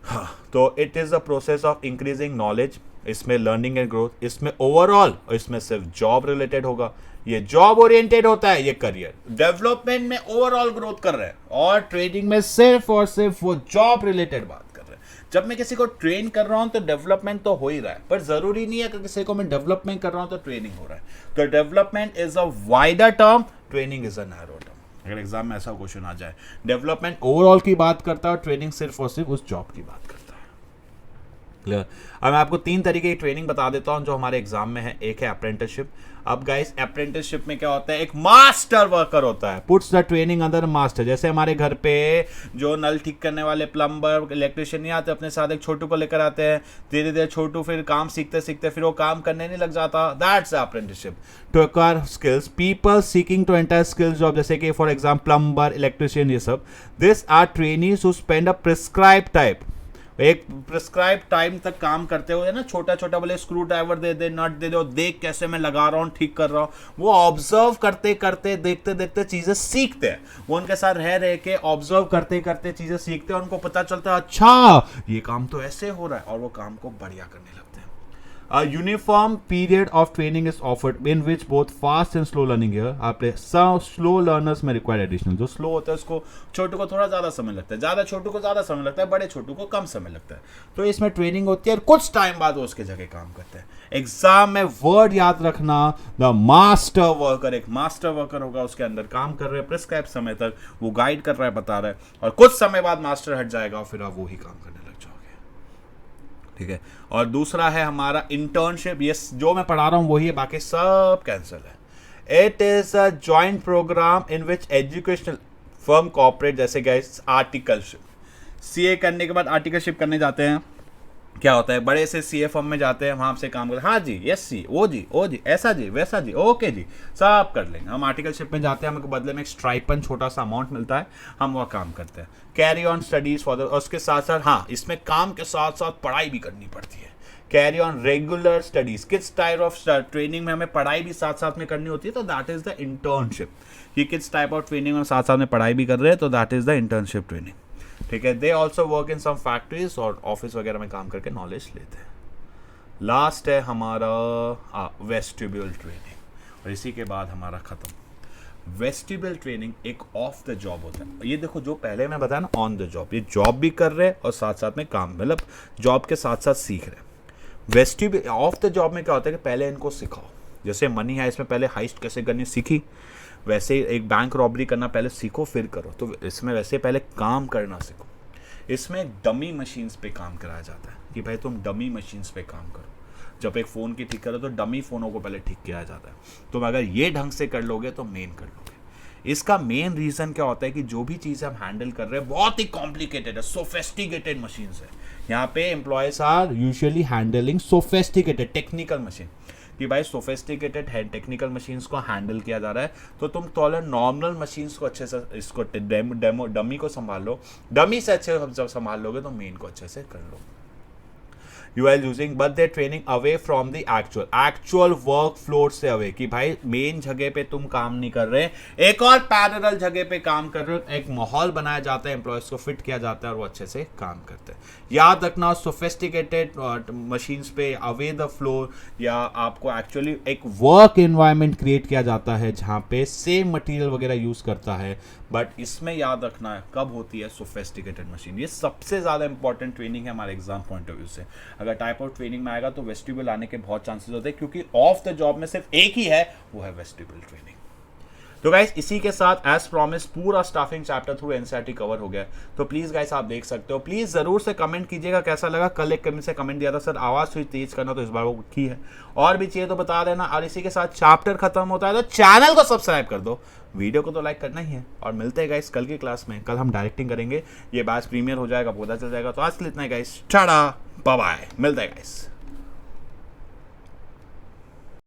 हाँ, तो it is the process of increasing knowledge. इसमें लर्निंग एंड ग्रोथ, इसमें ओवरऑल, और इसमें सिर्फ जॉब रिलेटेड होगा। ये जॉब ओरिएंटेड होता है, ये करियर। डेवलपमेंट में ओवरऑल ग्रोथ कर रहे हैं, और ट्रेनिंग में सिर्फ और सिर्फ वो जॉब रिलेटेड बात कर रहे हैं। जब मैं किसी को ट्रेन कर रहा हूं तो डेवलपमेंट तो हो ही रहा है, पर जरूरी नहीं है कि किसी को मैं डेवलपमेंट कर रहा हूं तो ट्रेनिंग हो रहा है। तो development is a wider term, training is a narrow term. अगर एग्जाम में ऐसा क्वेश्चन आ जाए। डेवलपमेंट ओवरऑल की बात करता है और ट्रेनिंग सिर्फ और सिर्फ उस जॉब की बात करता है। क्लियर। अब मैं आपको 3 तरीके की ट्रेनिंग बता देता हूं जो हमारे एग्जाम में है। एक है अप्रेंटिसशिप। अब गाइस अप्रेंटिसशिप में क्या होता है, एक मास्टर वर्कर होता है, puts the training under master. जैसे हमारे घर पे जो नल ठीक करने वाले प्लम्बर इलेक्ट्रिशियन नहीं आते, अपने साथ एक छोटू को लेकर आते हैं, धीरे धीरे छोटू फिर काम सीखते सीखते फिर वो काम करने नहीं लग जाता। That's apprenticeship to acquire skills. People seeking to enter skills job, जैसे कि फॉर एग्जाम्पल प्लम्बर, इलेक्ट्रिशियन, ये सब। This are trainees who spend a prescribe type, एक प्रिस्क्राइब टाइम तक काम करते हुए ना, छोटा छोटा बोले स्क्रू ड्राइवर दे दे, नट दे दो, देख कैसे मैं लगा रहा हूँ, ठीक कर रहा हूँ, वो ऑब्जर्व करते करते देखते देखते चीजें सीखते हैं। वो उनके साथ रह के ऑब्जर्व करते करते चीजें सीखते हैं, उनको पता चलता है अच्छा ये काम तो ऐसे हो रहा है, और वो काम को बढ़िया करने लगते हैं। A uniform period of training is offered in which both fast and slow learning here are placed. Some slow learners may require additional. जो slow होता है उसको, छोटू को थोड़ा ज़्यादा समय लगता है, ज़्यादा छोटू को ज़्यादा समय लगता है, बड़े छोटू को कम समय लगता है। तो इसमें ट्रेनिंग होती है और कुछ टाइम बाद वो उसके जगह काम करते हैं। एग्जाम में वर्ड याद रखना, द मास्टर वर्कर, एक मास्टर वर्कर होगा, उसके अंदर काम कर रहे हैं प्रिस्क्राइब समय तक, वो गाइड कर रहा है, बता रहा है, और कुछ समय बाद मास्टर हट जाएगा और फिर आप वो ही काम करने लग जाओगे। ठीक है। और दूसरा है हमारा इंटर्नशिप। ये जो मैं पढ़ा रहा हूं वही है, बाकी सब कैंसिल है। It is a joint program in which educational firm corporate, जैसे गाइस आर्टिकलशिप, सीए करने के बाद आर्टिकलशिप करने जाते हैं। क्या होता है, बड़े से सीए फर्म में जाते हैं, वहां से काम करते हैं, हाँ जी यस सी, ओ जी ऐसा जी वैसा जी, ओके जी सब कर लेंगे। हम आर्टिकलशिप में जाते हैं, हमको बदले में एक स्ट्राइपन छोटा सा अमाउंट मिलता है, हम वह काम करते हैं। Carry on studies for the, उसके साथ साथ हाँ इसमें काम के साथ साथ पढ़ाई भी करनी पड़ती है। कैरी ऑन रेगुलर स्टडीज, किस टाइप ऑफ ट्रेनिंग में हमें पढ़ाई भी साथ साथ में करनी होती है, तो दैट इज द इंटर्नशिप। कि किस टाइप ऑफ ट्रेनिंग में साथ साथ में पढ़ाई भी कर रहे हैं, तो that is the internship training. ठीक है। They also work in some factories और ऑफिस वगैरह में काम करके नॉलेज लेते हैं। लास्ट है हमारा वेस्टिब्यूल ट्रेनिंग, और इसी के बाद हमारा खत्म। वेस्टिब्यूल ट्रेनिंग एक ऑफ द जॉब होता है। ये देखो जो पहले मैं बताया ना ऑन द जॉब, ये जॉब भी कर रहे हैं और साथ साथ में काम, मतलब जॉब के साथ साथ सीख रहे हैं। वेस्टिब्यूल ऑफ द जॉब में क्या होता है कि पहले इनको सिखाओ, जैसे मनी है इसमें पहले हाइस्ट कैसे करनी सीखी, वैसे एक बैंक रॉबरी करना पहले सीखो फिर करो। तो इसमें वैसे पहले काम करना सीखो। इसमें डमी मशीन्स पे काम कराया जाता है कि भाई तुम डमी मशीन्स पे काम करो। जब एक फ़ोन की ठीक करो तो डमी फ़ोनों को पहले ठीक किया जाता है। तुम अगर ये ढंग से कर लोगे तो मेन कर लोगे। इसका मेन रीज़न क्या होता है कि जो भी चीज़ हम हैंडल कर रहे हैं बहुत ही कॉम्प्लिकेटेड है, सोफेस्टिकेटेड मशीन्स है। यहाँ पे employees are usually handling sophisticated technical machine, कि भाई सोफेस्टिकेटेड है टेक्निकल मशीन्स को हैंडल किया जा रहा है। तो तुम टॉलर नॉर्मल मशीन्स को अच्छे से, इसको डमी को संभाल लो, डमी से अच्छे जब संभाल लोगे तो मेन को अच्छे से कर लो। You are using but they're training away from the actual work floor से अवे, कि भाई मेन जगह पे तुम काम नहीं कर रहे, एक और पैरेलल जगह पे काम कर रहे हो। एक माहौल बनाया जाता है, एम्प्लॉयज को फिट किया जाता है और वो अच्छे से काम करते हैं। याद रखना सोफिस्टिकेटेड मशीन्स पे अवे द फ्लोर, या आपको एक्चुअली एक वर्क एनवायरनमेंट क्रिएट किया जाता है जहाँ पे सेम मटेरियल वगैरह यूज करता है। बट इसमें याद रखना है कब होती है सोफिस्टिकेटेड मशीन। ये सबसे ज़्यादा इंपॉर्टेंट ट्रेनिंग है हमारे एग्जाम पॉइंट ऑफ व्यू से। अगर टाइप ऑफ ट्रेनिंग में आएगा तो वेस्टिब्यूल आने के बहुत चांसेस होते हैं, क्योंकि ऑफ द जॉब में सिर्फ एक ही है, वो है वेस्टिब्यूल ट्रेनिंग। तो गाइस इसी के साथ एज प्रॉमिस पूरा staffing chapter through NCERT cover हो गया। तो प्लीज गाइस आप देख सकते हो, प्लीज जरूर से कमेंट कीजिएगा कैसा लगा। कल एक कमेंट से कमेंट दिया था सर आवाज थोड़ी तेज करना, तो इस बार वो की है, और भी चाहिए तो बता देना। और इसी के साथ चैप्टर खत्म होता है तो चैनल को सब्सक्राइब कर दो, वीडियो को तो लाइक करना ही है। और मिलते हैं गाइस कल की क्लास में। कल हम डायरेक्टिंग करेंगे, ये बैच प्रीमियर हो जाएगा, पता चल जाएगा। तो आज के लिए इतना ही गाइस, टाटा बाय बाय, मिलते हैं गाइस।